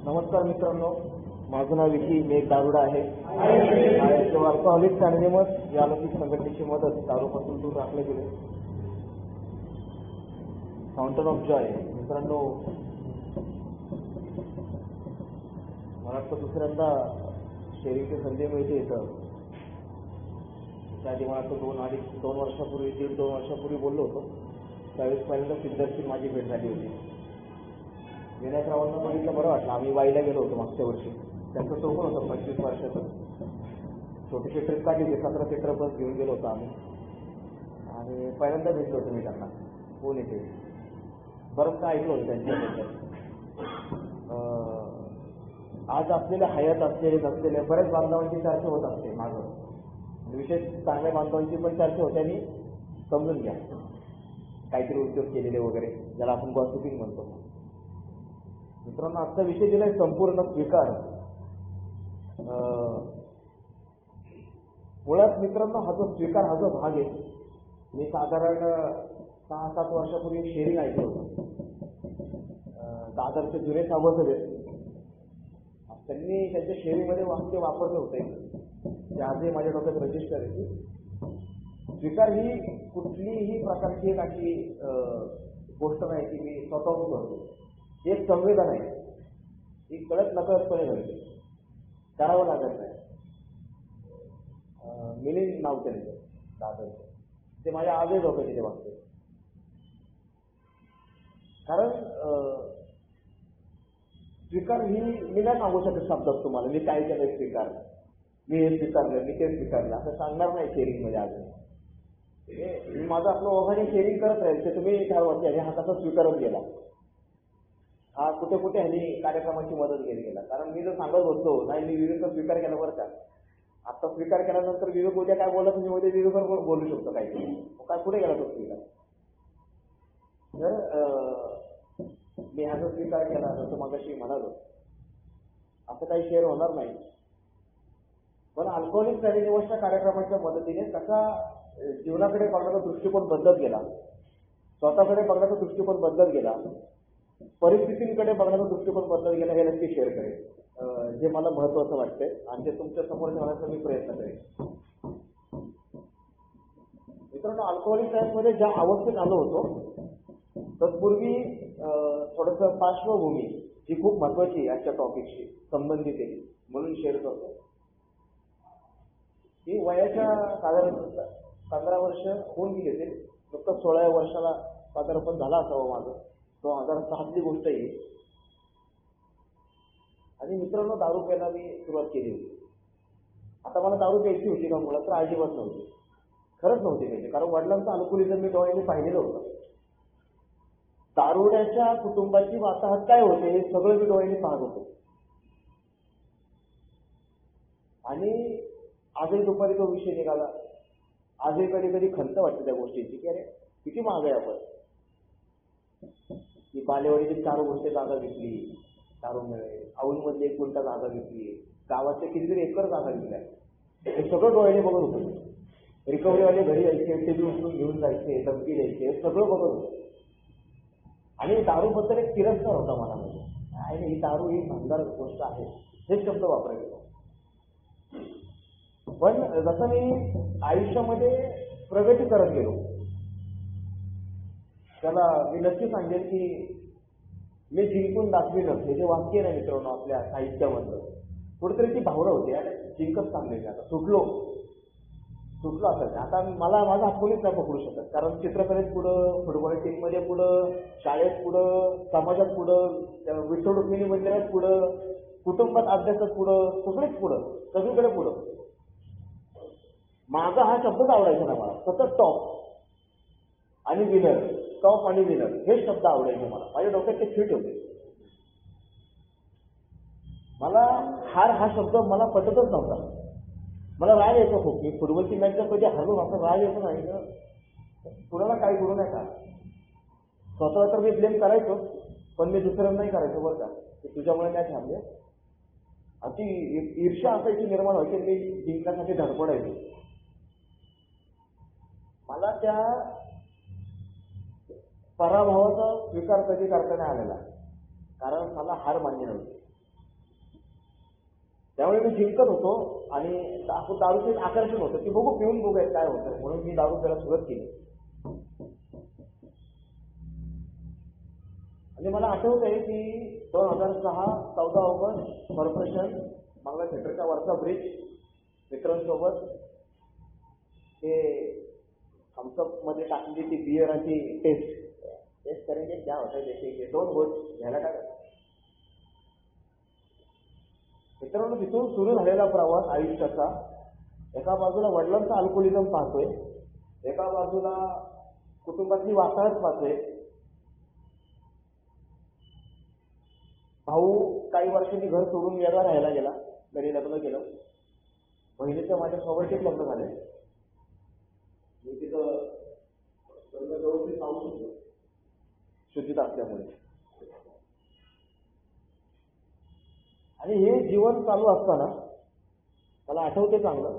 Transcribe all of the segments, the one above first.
नमस्कार मित्रांनो, माझं नाव विकी, मी एक दारुडा आहे. अल्कोहोलिक्स अनोनिमस या अलौकिक संघटनेची मदत दारूपासून दूर राखले गेले. Fountain of Joy. मित्रांनो, मला वाटतं दुसऱ्यांदा शेअरिंगची संधी मिळते इथं. त्याआधी मला वाटतं दोन वर्षापूर्वी बोललो होतो. त्यावेळेस पहिल्यांदा सिद्धार्थची माझी भेट झाली होती. विनायकरावांना बघितलं बरं वाटलं. आम्ही वाईला गेलो होतो मागच्या वर्षी. त्यांचं टोकन होतं 25 वर्षाचं. छोटीशी ट्रिप काढली होती, 17 सीटर बस घेऊन गेलो होतो आम्ही. आणि पहिल्यांदा भेटलो होतो मी त्यांना फोन येते. बरंच काय ऐकलं होतं त्यांच्याबद्दल. आज आपल्याला हयात असलेले नसलेले बऱ्याच बांधवांची चर्चा होत असते मागं. विशेष चांगल्या बांधवांची पण चर्चा होते. आणि समजून घ्या, काहीतरी उद्योग केलेले वगैरे, ज्याला आपण गॉसिपिंग म्हणतो. मित्रांनो, आजचा विषय दिलाय संपूर्ण स्वीकार. मुळात मित्रांनो, हा जो स्वीकार हा जो भाग आहे, मी साधारण 6-7 वर्षापूर्वी शेअरिंग ऐकलं होतं. दादरचे जुने सभासद आहेत, त्यांनी त्यांच्या शेअरिंगमध्ये वाक्य वापरलं होतं. ते आजही माझ्या डोक्यात रजिस्टर आहे की स्वीकार ही कुठलीही प्रकारची एक अशी गोष्ट नाही की मी स्वतःहून करतो. एक संवेदना आहे, ही कळत नकळतपणे घडते, करावं लागत नाही. मिलिंद नाव त्यांचं दादरचं, ते माझ्या आजही डोक्यात ते वागते. कारण स्वीकार ही मी नाही सांगू शकत शब्दात तुम्हाला, मी काय केलं स्वीकार, मी हे स्वीकारलं, मी ते स्वीकारलं, असं सांगणार नाही शेअरिंगमध्ये. अजून मी माझं आपलं ओघाने शेअरिंग करत राहील, ते तुम्ही ठरवा की हा कसा स्वीकारत गेला, हा कुठे कुठे ह्यांनी कार्यक्रमाची मदत घेत गेला. कारण मी जर सांगत होतो नाही मी विवेकचा स्वीकार केला बरं का, आता स्वीकार केल्यानंतर विवेक उद्या काय बोलत, मी उद्या विवेकवर बोलू शकतो काहीतरी, काय कुठे गेला तो स्वीकार. तर मी हा जो स्वीकार केला जसं मगाशी म्हणालो, असं काही शेअर होणार नाही. पण अल्कोहोलिक्स अनोनिमसच्या कार्यक्रमाच्या मदतीने कसा जीवनाकडे बघण्याचा दृष्टिकोन बदलत गेला, स्वतःकडे बघण्याचा दृष्टिकोन बदलत गेला, परिस्थितींकडे बघण्याचा दृष्टिकोन बदलत गेला, हे नक्की शेअर करेल. जे मला महत्वाचं वाटतंय आणि ते तुमच्या समोर ठेवण्याचा मी प्रयत्न करेन. मित्रांनो, अल्कोहोलिक्स मध्ये ज्या अवस्थेत आलो होतो तत्पूर्वी थोडंसं पार्श्वभूमी जी खूप महत्वाची आजच्या टॉपिकशी संबंधित आहे म्हणून शेअर करतो. ही वयाच्या साधारण 15 वर्ष होऊन गेली ते, फक्त 16व्या वर्षाला साधारण झाला असावं माझं. 2006 गोष्ट आहे. आणि मित्रांनो, दारू प्यायला मी सुरुवात केली होती. आता मला दारू प्यायची होती का मुळात तर अजिबात नव्हती, खरंच नव्हती प्यायची. कारण वडिलांचं अल्कोहोलिझम मी डोळ्याने पाहिलेलं होतं. दारुड्याच्या कुटुंबाची वाताहत काय होते हे सगळं मी डोळ्याने पाहत होतो. आणि आजही दुपारी तो विषय निघाला. आजही कधी कधी खंत वाटते त्या गोष्टीची की अरे किती मागे आपण. की बालेवाडीची 4 गुंठे जागा विकली दारू मिळेल, औंधमध्ये 1 गुंठा जागा विकली, गावाचे कितीतरी एकर जागा विकल्या, हे सगळं डोळ्याने बघत होतो. रिकव्हरीवाले घरी यायचे, टीव्ही उचलून घेऊन जायचे, धमकी द्यायचे, हे सगळं बघत होतो. आणि दारूबद्दल एक तिरस्कार होता मनामध्ये. आणि ही दारू ही भंगार गोष्ट आहे हे शब्द वापरायचे. पण जसं मी आयुष्यामध्ये प्रगती करत गेलो, त्याला मी नक्की सांगेन की मी जिंकून दाखविलं हे जे वाक्य नाही मित्रांनो आपल्या साहित्यामधलं, कुठेतरी ती भावना होती. आणि जिंकत चालले, आता सुटलो असेल. आता मला माझा हात कोणीच नाही पकडू शकत. कारण चित्रकलेत पुढं, फुटबॉल टीममध्ये पुढं, शाळेत पुढं, समाजात पुढं, विठ्ठल रुक्मिणी मंदिरात पुढं, कुटुंबात अभ्यासात पुढं, सगळेच पुढं, सगळीकडे पुढं. माझा हा शब्दच आवडायचा ना मला. सतत टॉप आणि विनर, टॉप आणि विनर हे शब्द आवडायचे मला. माझ्या डोक्यात ते फिट होते. मला हार हा शब्द मला पटतच नव्हता. मला राग यायचा खूप. मी फुटबॉलची मॅच जर कधी हरलो असं राग यायचं नाही ना, कुणाला काही करू नका. स्वतःला तर मी ब्लेम करायचो, पण मी दुसऱ्यांना नाही करायचो बरं का, तुझ्यामुळे मॅच हरले. अशी ईर्ष्या असायची निर्माण व्हायची, मी जिंकण्यासाठी धडपडायचो. मला त्या पराभवाचा स्वीकार कधी करता नाही आलेला, कारण मला हार मान्य नव्हती. त्यामुळे मी जिंकत होतो आणि दारूचं एक आकर्षण होतं की बघू पिऊन बघूयात काय होतं, म्हणून मी दारू प्यायला सुरुवात केली. आणि मला आठवत आहे की 2006 14 ऑगस्ट कॉर्पोरेशन मंगला थिएटरच्या वरचा ब्रिज मित्रांसोबत ते थम्सअप मध्ये टाकलेली ती बिअराची टेस्ट करेंगे क्या होता है देखिए, 2 गोट घ्यायला काय. मित्रांनो, तिथून सुरू झालेला प्रवास आयुष्याचा, एका बाजूला वडिलांचा अल्कोहोलिझम पाहतोय, एका बाजूला कुटुंबातली वाताहत पाहतोय. भाऊ काही वर्षांनी घर सोडून वेगळा राहायला गेला, घरी लग्न केलं. बहिणीचं माझ्या सोबतच लग्न झालं. मी तिथं व्यवस्थित राहू शकतो शुद्धीत असल्यामुळे. आणि हे जीवन चालू असताना मला आठवते चांगलं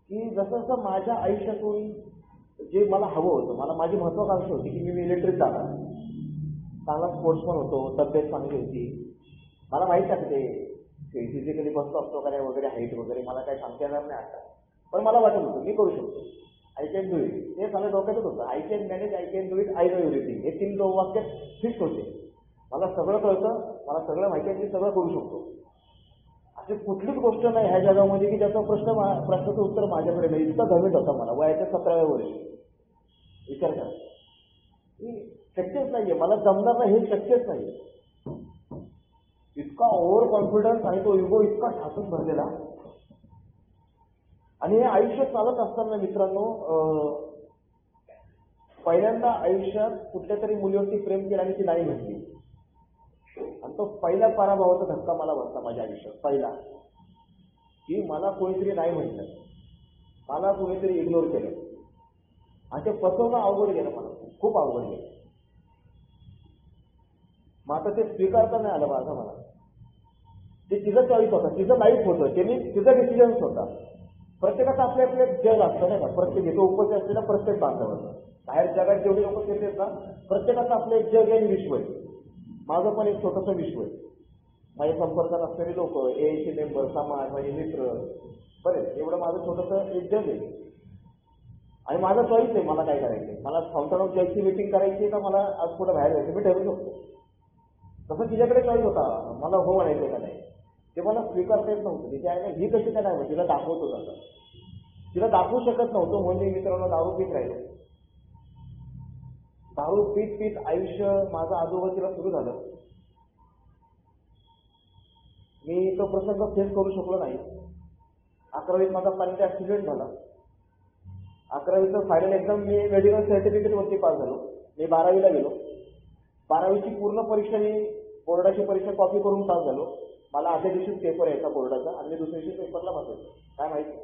की जसं जसं माझ्या आयुष्यातून जे मला हवं होतं, मला माझी महत्वाकांक्षा होती की मी मिलिटरीत जाणार, चांगला स्पोर्ट्समन होतो, तब्येत चांगली होती. मला माहीत आहे ते फिजिकली बसतो असतो का नाही वगैरे, हाईट वगैरे मला काही सांगता येणार नाही आता, पण मला वाटत होतं मी करू शकतो. आय कॅन डू इट, हे मला डोक्यातच होतं. I can manage, I can do it, I know everything, हे 3 वाक्यात फिक्स होते. मला सगळं कळतं, मला सगळं माहिती आहे, मी सगळं करू शकतो. अशी कुठलीच गोष्ट नाही ह्या जगामध्ये की त्याचा प्रश्नाचं उत्तर माझ्याकडे नाही. इतका धमिट होता मला वयाच्या 17व्या वर्षी. विचार करा, शक्यच नाहीये, मला जमणार नाही, हे शक्यच नाही. इतका ओव्हर कॉन्फिडन्स आणि तो इगो इतका ठासून भरलेला. आणि हे आयुष्य चालत असताना मित्रांनो, पहिल्यांदा आयुष्यात कुठल्या तरी मुलीवरती प्रेम केलं आणि ती नाही म्हटली, आणि तो पहिला पराभवाचा धक्का मला बसला माझ्या आयुष्यात. पहिला की मला कोणीतरी नाही म्हटलं, मला कोणीतरी इग्नोर केलं, आणि ते पचवणं अवघड गेलं, मला खूप अवघड गेलं. मग आता ते स्वीकारता नाही आलं माझं मला. ते तिचं चॉईस होता, तिचं लाईफ होतं, त्यांनी तिचा डिसिजन्स होता. प्रत्येकाचं आपले आपले जग असतं नाही का, प्रत्येक इथं उपस्थित असलेल्या प्रत्येक बांधवाचं. बाहेर जगात जेवढे लोक फिरतात ना, प्रत्येकाचं आपलं एक जग आणि विश्व आहे. माझं पण एक छोटंसं विश्व आहे. माझ्या संपर्कात असलेले लोक, एएनसी मेंबर, समाज, माझे मित्र, बरेच, एवढं माझं छोटंसं एक जग आहे. आणि माझा चॉईस आहे मला काय करायचं. मला फाउंटन ऑफ जॉयची मीटिंग करायची तर मला आज पुढे बाहेर जायचं, मी ठरवू शकतो. तसं तिच्याकडे चॉईस होता, मला हो म्हणायचं का नाही, ते मला स्वीकारता येत नव्हतं. तिथे आहे ना, ही कशी काय नाही, तिला दाखवत होता, तिला दाखवू शकत नव्हतं. म्हणजे मित्रांनो, दारू पीत राहिलो. दारू पीत पीत आयुष्य माझं अधोगतीला सुरू झालं. मी तो प्रसंग फेस करू शकलो नाही. 11वीत माझा पाण्याचा ऍक्सिडेंट झाला. 11वीचं फायनल एक्झाम मी मेडिकल सर्टिफिकेट वरती पास झालो. मी 12वीला गेलो. 12वीची पूर्ण परीक्षा, मी बोर्डाची परीक्षा कॉपी करून पास झालो. मला आधल्या दिवशीच पेपर यायचा बोर्डाचा, आणि मी दुसऱ्या दिवशी पेपरला बसायचो. काय माहिती,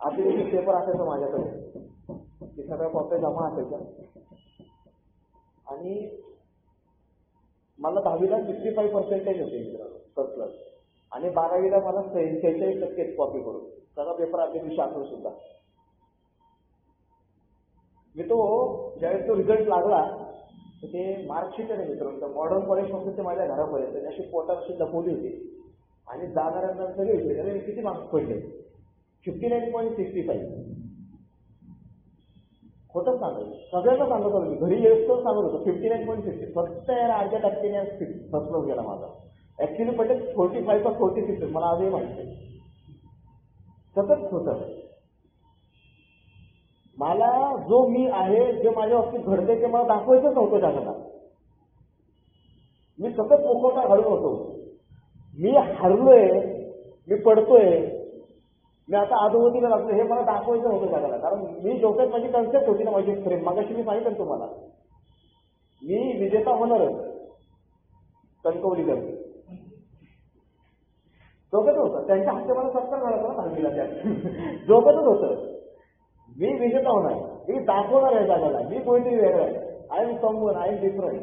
आधल्या दिवशी पेपर असायचा माझ्याकडे, की सगळ्या कॉप्या जमा असायच्या. आणि मला 10वीला 65% होते मित्रांनो, फर्स्ट क्लास. आणि 12वीला मला 46% कॉपी करून सगळा पेपर आधल्या दिवशी असून सुद्धा. मी तो ज्यावेळेस तो रिझल्ट लागला, तर ते मार्कशीट आहे मित्रांनो, मॉडर्न कॉलेज पासून ते माझ्या घरापर्यंत अशी पोटात अशी लपवली होती. आणि जाणाऱ्यांना सगळे विचारले किती मार्क्स पडले, 59.65. खोटंच सांगायचं, सगळ्यांना सांगत होतो मी, घरी येऊच तर सांगत होतो 59.60. फक्त यार अर्ध्या टक्क्याने फर्स्ट क्लास गेला माझा. ऍक्च्युली पडले 45 का 46, मला आजही माहिती आहे. सतत होतं. मला जो मी आहे, जे माझ्या बाबतीत घडते, ते मला दाखवायचंच नव्हतं जगाला. मी सतत मुखवटा घालून होतो. मी हरलोय, मी पडतोय, मी आता अधोगतीला लागलो, हे मला दाखवायचं नव्हतं जगाला. कारण मी डोक्यात माझी कन्सेप्ट होती ना, माझी फ्रेम. मागाशी मी सांगितलं तुम्हाला, मी विजेता होणारच, कणकवलीकर डोक्यात होतं. त्यांच्या हस्ते मला सत्कार झाला ना 10वीला, त्यात डोक्यातच होतं मी विजेता होणार, मी दाखवणार आहे जगाला, मी कोणीतरी वेगळं आहे, I am someone, I am different.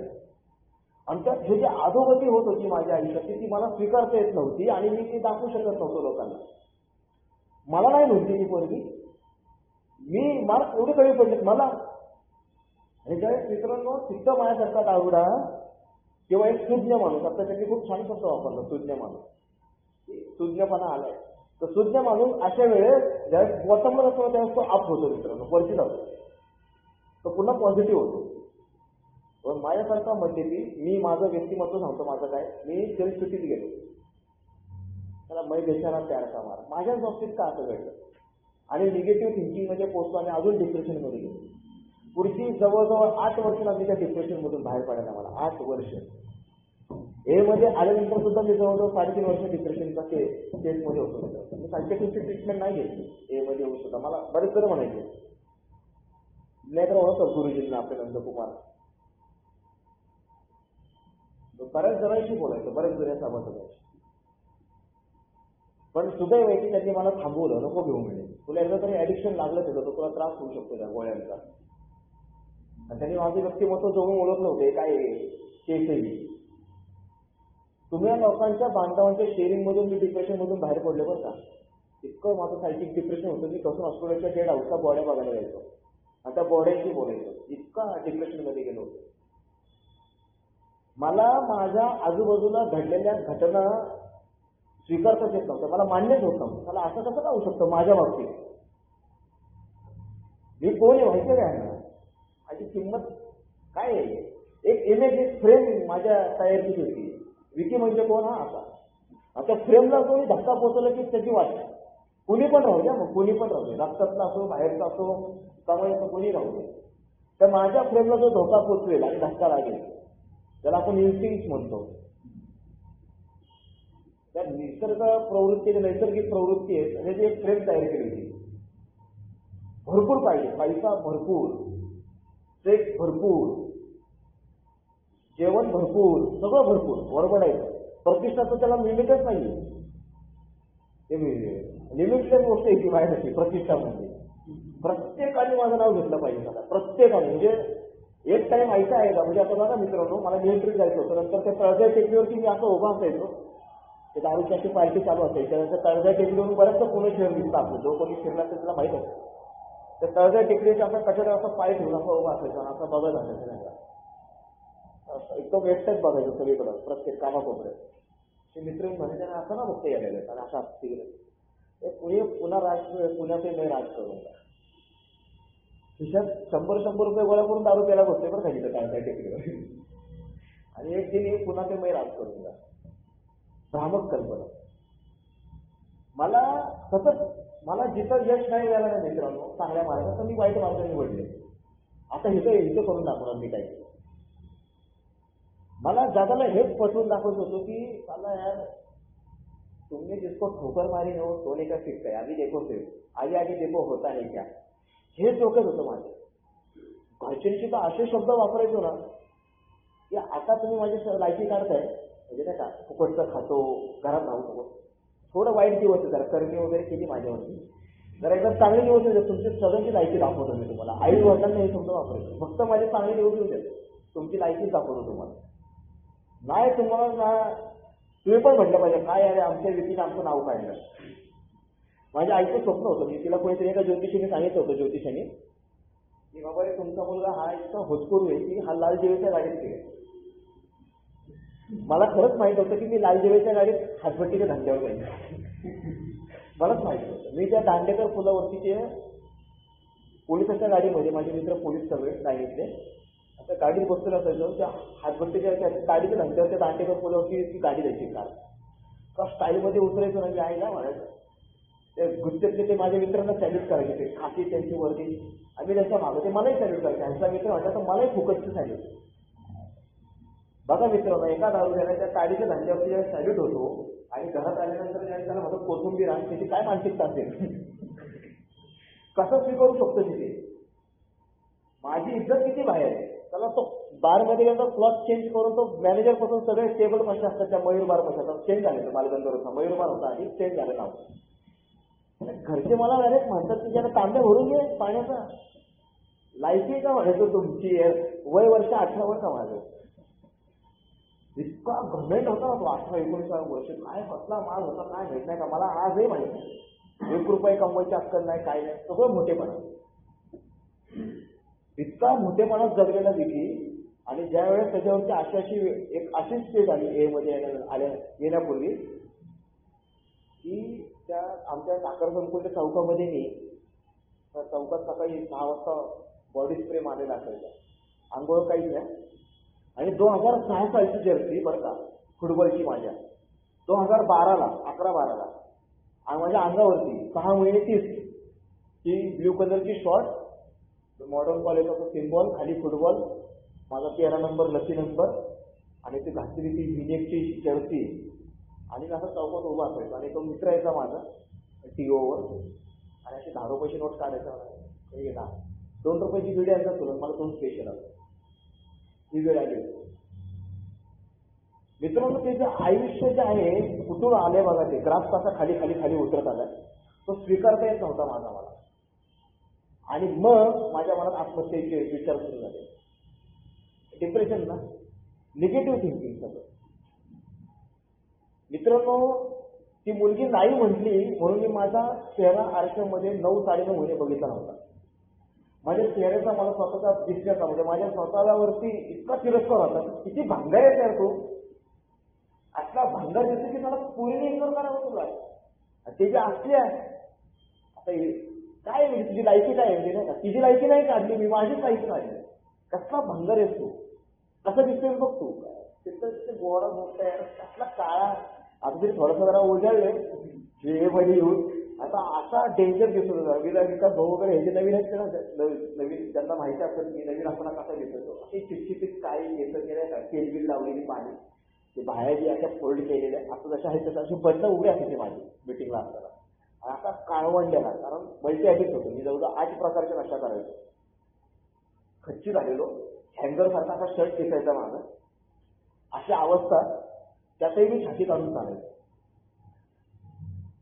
आणि त्यात जे अधोगती होत होती माझ्या आयुष्यात, ती मला स्वीकारता येत नव्हती, आणि मी ती दाखवू शकत नव्हतो लोकांना. मला नाही नव्हती ती पोरगी, मी मार्क एवढे कमी पडलेत मला. आणि ज्यावेळेस मित्रांनो, तिथं माझ्यासारखा दारुडा किंवा एक सुज्ञ माणूस, आता त्यांनी खूप छान शब्द वापरला, सुज्ञ माणूस. सुज्ञपणा आलाय. तर सुज्ञ माणूस अशा वेळेस ज्यावेळेस बॉटमला असतो त्यावेळेस तो अप होतो मित्रांनो, वरती जातो, तो पुन्हा पॉझिटिव्ह होतो. पण माझ्यासारखा मध्येती, मी माझं व्यक्तिमत्व सांगतो माझं काय, मी सेल्फ स्थितीत गेलो, त्याला मै देशाला प्यार का मार. माझ्याच बाबतीत का असं घडलं आणि निगेटिव्ह थिंकिंगमध्ये पोहोचलो आणि अजून डिप्रेशनमध्ये गेलो. पुढची जवळजवळ 8 वर्ष लागली त्या डिप्रेशनमधून बाहेर पडायला मला. 8 वर्ष. ए मध्ये आल्यानंतर सुद्धा मी जवळजवळ 3.5 वर्ष डिप्रेशनचा केसमध्ये होतो. मी सायकेट्रिस्टची ट्रीटमेंट नाही घेतली ए मध्ये होऊन सुद्धा. मला बरेच जण म्हणायचे, नाही तर ओळखतो गुरुजींना आपले नंदकुमार, बऱ्याच जणांशी बोलायचं, बऱ्याच जुन्या सभासदांशी. पण सुदैव आहे की त्यांनी मला थांबवलं, नको घेऊ म्हणजे तुला एकदा तरी ऍडिक्शन लागलं त्याचं, तर तुला त्रास होऊ शकतो त्या गोळ्यांचा. आणि त्यांनी माझं व्यक्तिमत्व जवळून ओळखलं होते काय केसेही. तुम्ही या लोकांच्या बांधवांच्या शेअरिंग मधून मी डिप्रेशन मधून बाहेर पडले बरं का. इतकं माझं सायकिक डिप्रेशन होतं की कसं हॉस्पिटलच्या डेड हाऊसला बॉड्या बघायला जायचो आणि त्या बॉड्यांशी बोलायचो, इतका डिप्रेशन मध्ये गेलो होतो. मला माझ्या आजूबाजूला घडलेल्या घटना स्वीकारताच येत नव्हतं, मला मान्यच होत नव्हतं. मला असं कसं होऊ शकतं माझ्या बाबतीत, मी कोण आहे माहिती काय ना, माझी किंमत काय आहे. एक इमेज, एक फ्रेम माझ्या तयार केली होती. विकी म्हणजे कोण हा असा. आता फ्रेमला कोणी धक्का पोचवला की त्याची वाट, कुणी पण राहू द्या, मग कुणी पण राहू दे, रक्तातला असो, बाहेरचा असो, कमाईचा, कोणी राहू दे. तर माझ्या फ्रेमला जो धोका पोचवेल आणि धक्का लागेल त्याला आपण इन्स्टिंक्ट म्हणतो. त्या निसर्ग प्रवृत्ती, नैसर्गिक प्रवृत्ती आहे, त्याची एक फ्रेम तयार केली होती. भरपूर पाहिजे, पैसा भरपूर, सेक्स भरपूर, जेवण भरपूर, सगळं भरपूर, वरबडायचं. प्रतिष्ठाचं त्याला लिमिटच नाही. ते लिमिटलेस गोष्ट आहे ती माझ्यासाठी प्रतिष्ठा म्हणजे. प्रत्येकाने माझं नाव घेतलं पाहिजे मला, प्रत्येकाने. म्हणजे एक टाइम ऐका आहे का, म्हणजे आता बघा मित्रांनो, मला मिलिटरीत जायचं होतं. नंतर त्या तळजाई टेकडीवरती मी असं उभा असायचो, ते दारूच्याची पार्टी चालू असायची. त्यानंतर तळजाई टेकडीवरून बऱ्याचदा पुणे शहर दिसतं आपलं, जो कोणी फिरला तर त्याला माहित असतं. त्या तळजाई टेकडीच्या आपल्या कचड्यावर असा पाय ठेवून असा उभा असायचा आणि असा बघत असायचं नाही का, एकदम एकटंच बघायचं सगळीकडं, प्रत्येक कामाकोपऱ्यात. ते मित्र म्हणे त्यांना असं ना बघता यायला आणि अशा तिकडे पुन्हा पुण्याचे मी राज करून खिशात 100 रुपये गोळा करून दारू प्यायला बसते बरं खाली काय टेकडीवर. आणि एक दिन पुन्हा ते मी राज करून द्या, भ्रामक कल्पना. मला जिथं यश नाही मिळालं नाही मित्रांनो चांगल्या मार्गात, तर मी वाईट मार्ग निवडले. आता इथं करून दाखवणार मी काय. मला जगाला हेच पटवून दाखवत होतो की मला यार तुमने जिसको ठोकर मारी हो सोने का सिक्का है, आधी देखो से आगे देखो होता है क्या, हे डोक्यात होतं माझं. घरच्यांशी तर असे शब्द वापरायचो ना की आता तुम्ही माझी लायकी काढताय म्हणजे नाही का, फुकटचं खातो, घरात राहू नको. थोडं वाईट दिवस आहे, जरा करणी वगैरे केली माझ्यावरती, जरा एकदा चांगले दिवस येतात तुमची सगळ्यांची लायकी दाखवतो मी तुम्हाला. आई वडिलांना हे शब्द वापरायचं, फक्त माझे चांगले दिवस येऊ देत, तुमची लायकीच दाखवतो तुम्हाला. नाही तुम्हाला ना, तुम्ही पण म्हटलं पाहिजे काय अरे आमच्या व्यक्तीने आमचं नाव काढलं. माझ्या आईचं स्वप्न होतं, मी तिला कोणीतरी एका ज्योतिषीने सांगितलं होतं, ज्योतिषाने की बाबा रे तुमचा मुलगा हा इतका होतकरू आहे की हा लाल जेवेच्या गाडीत गेला. मला खरंच माहित होतं की मी लाल जेवेच्या गाडीत हातभट्टीच्या धंद्यावर जाईल, मलाच माहित होतं. मी त्या दांडेकर पुलावरती पोलिसाच्या गाडीमध्ये, माझे मित्र पोलीस सगळे सांगितले, आता गाडीत बसलेलं असायचं, त्या हातभट्टीच्या गाडीच्या धंद्यावर त्या दांडेकर पुलावरती ती गाडी द्यायची कार, का स्टाईलमध्ये उतरायचं म्हणजे आईला म्हणायचं. ते गुत्तेतले ते माझ्या मित्रांना सॅल्यूट करायचे, ते खाकी त्यांची वरती, आम्ही त्यांच्या मागं, ते मलाही सॅल्यूट करायचे. त्यांचा मित्र म्हटलं तर मलाही फुकटचं सॅल्यूट. बघा मित्रांनो, एका दारू द्यायला त्या गाडीच्या धंद्यावरती जेव्हा सॅल्यूट होतो आणि घरात आल्यानंतर त्याला म्हणतो कोथिंबीर आणि त्याची काय मानसिकता असेल, कसं स्वीकारू शकतो तिथे. माझी इज्जत किती बाहेर आहे. त्याला तो बारमध्ये गेला क्लॉथ चेंज करून तो मॅनेजर पासून सगळे टेबल कसे असतात त्या मयूर बार कशा चेंज झाले, बालगंधर होता मयूर बार होता आधी, चेंज झालं नाव. घरचे मला डायरेक्ट म्हणतात की ज्याला तांब्या भरून घे पाण्याचा, लायकी का म्हणायचं तुमची, वय वर्ष 18 वर्ष माझं. इतका घमेंट होता ना तो 18-19 वर्ष, काय कसला माल होता काय माहित नाही का मला आजही माहित नाही. 1 रुपये कमवायची अक्कल नाही, काय नाही, सगळं मोठेपणा. इतका मोठेपणा जगलेला विकी आणि ज्या वेळेस त्याच्यावरती एक अशीच स्टेज आली ए मध्ये येण्यापूर्वी की त्या आमच्या साखर संकुलच्या चौकामध्ये मी चौकात सकाळी 6 वाजता बॉडी स्प्रे मारलेला असायचा, आंघोळ काहीच नाही. आणि 2006 सालची जर्सी बरं का फुटबॉलची माझ्या 2012ला 11-12ला आणि माझ्या अंगावरती 6 महिने 30 ती ब्ल्यू कलरची शॉर्ट मॉडर्न कॉलेजचा सिम्बॉल खाली फुटबॉल माझा 13 नंबर लकी नंबर आणि ती घातलेली ती विनेकची जर्सी आणि मी असं चौकात उभा असायचो आणि तो मित्र यायचा माझा टीओवर आणि अशी 10 रुपयाची नोट काढायचा हे घे 2 रुपयाची बिडी यायचा तुला मला 2 स्पेशल असतो ही वेळ आली. मित्रांनो त्याचं आयुष्य जे आहे कुठून आले बघा ते ग्राफ कसा खाली खाली खाली उतरत आला तो स्वीकारता येत नव्हता मला. आणि मग माझ्या मनात आत्महत्येचे विचार सुरू झाले. डिप्रेशन ना निगेटिव्ह थिंकिंग सगळं. मित्रांनो ती मुलगी नाही म्हटली म्हणून मी माझा चेहरा आरशामध्ये 9-9.5 महिने बघितला नव्हता. माझ्या चेहऱ्याचा मला स्वतःचा दिसण्याचा म्हणजे माझ्या स्वतःवरती इतका तिरस्कार होता. किती भांगार आहे त्यार तो असला भांगार दिसतो की मला पुरीने इग्नोर करावं तुला ते जे असले आता काय म्हणजे तुझी लायकी काय म्हणजे नाही का तिची लायकी नाही काढली मी माझीच लायकी काढली. कसला भंगार येतो कसं दिसतोय बघ तू तिथं गोरा मोठा आहे कसला काळा आता तरी थोडासा जरा ओझाळले मध्ये येऊन आता असा डेंजर दिसतो विकास भाऊ वगैरे हे जे नवीन आहेत ना नवीन ज्यांना माहिती असेल की नवीन असताना कसा दिसतो अशी चिपचिपीत काही केसं केलं का केलबिल लावलेली पाणी ते बाहेर जे अशा फोल्ड केलेल्या असं जशा आहेत तशी बंद उभी असायची माझी मिटिंगला असताना. आणि आता काळवंडलेला कारण मल्टी ॲडिक्ट होतो मी जवळजवळ 8 प्रकारच्या नशा करायचो. खच्ची झालेलो हँगर सारखा असा शर्ट दिसायचा माझा अशी अवस्था त्यातही मी छाती काढून चालायचो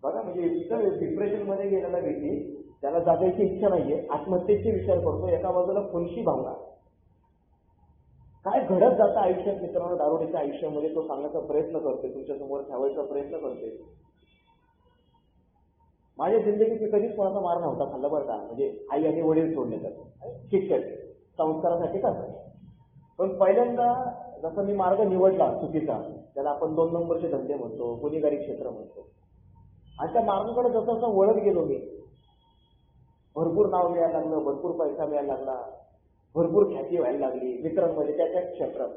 बघा. म्हणजे इतकं डिप्रेशन मध्ये गेलेला व्यक्ती त्याला जगायची इच्छा नाहीये आत्महत्येचे विचार करतो. एका बाजूला फुलशी भावना काय घडत जातं आयुष्यात मित्रांनो दारुडेच्या आयुष्यामध्ये तो सांगण्याचा प्रयत्न करतोय तुमच्या समोर ठेवायचा प्रयत्न करतोय. माझ्या जिंदगीत मी कधीच कोणाचा मार नव्हता खाल्ला बरं का म्हणजे आई आणि वडील सोडले जातात शिक्षक संस्कारासाठी करतात. पण पहिल्यांदा जसा मी मार्ग निवडला चुकीचा त्याला आपण 2 नंबरचे धंदे म्हणतो गुन्हेगारी क्षेत्र म्हणतो आणि त्या मार्गाकडे जसं जसं वळत गेलो मी भरपूर नाव मिळायला लागलं भरपूर पैसा मिळायला लागला भरपूर ख्याती व्हायला लागली मित्रांमध्ये त्या क्षेत्रात.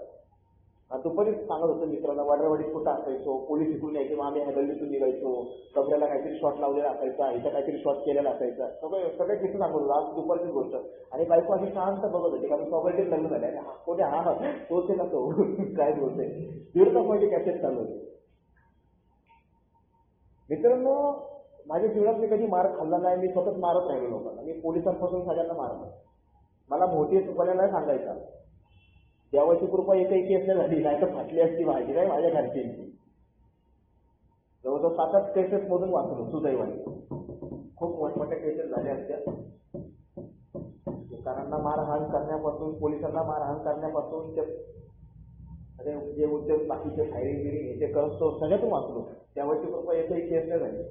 दुपारीच सांगत होतो मित्रांना वाडरवाडीत कुठं असायचो पोलीस इकडून यायचे आम्ही ह्या गल्लीतून निघायचो कपड्याला काहीतरी शॉट लावलेला असायचा इथं काहीतरी शॉट केलेला असायचा सगळे किती सांगत होतो आज दुपारचीच गोष्ट. आणि बायको अशी शांत बघत होती कारण सोबतच लग्न झाले आणि कोणी हा तोच आहे ना तो काय बोलतोय 1.5 तास माझी कॅसेट चालू होती. मित्रांनो माझ्या जीवनात मी कधी मार खाल्ला नाही मी स्वतःच मारत राहिलो लोकांना. मी पोलिसांपासून सगळ्यांना मारलो मला मोठी चुकल्याला सांगायचा देवाची कृपा एकही केस नाही झाली नाही तर फाटली असती माझी नाही माझ्या घरच्यांची. जवळजवळ 7-8 केसेस मधून वाचलो सुदैवाने. खूप मोठमोठ्या केसेस झाल्या असत्या दुकानांना मारहाण करण्यापासून पोलिसांना मारहाण करण्यापासून ते जे उद्योग बाकीचे फायरिंग बिरिंग हे ते करतो सगळ्यातून वाचलो देवाची कृपा एकही केस नाही झाली.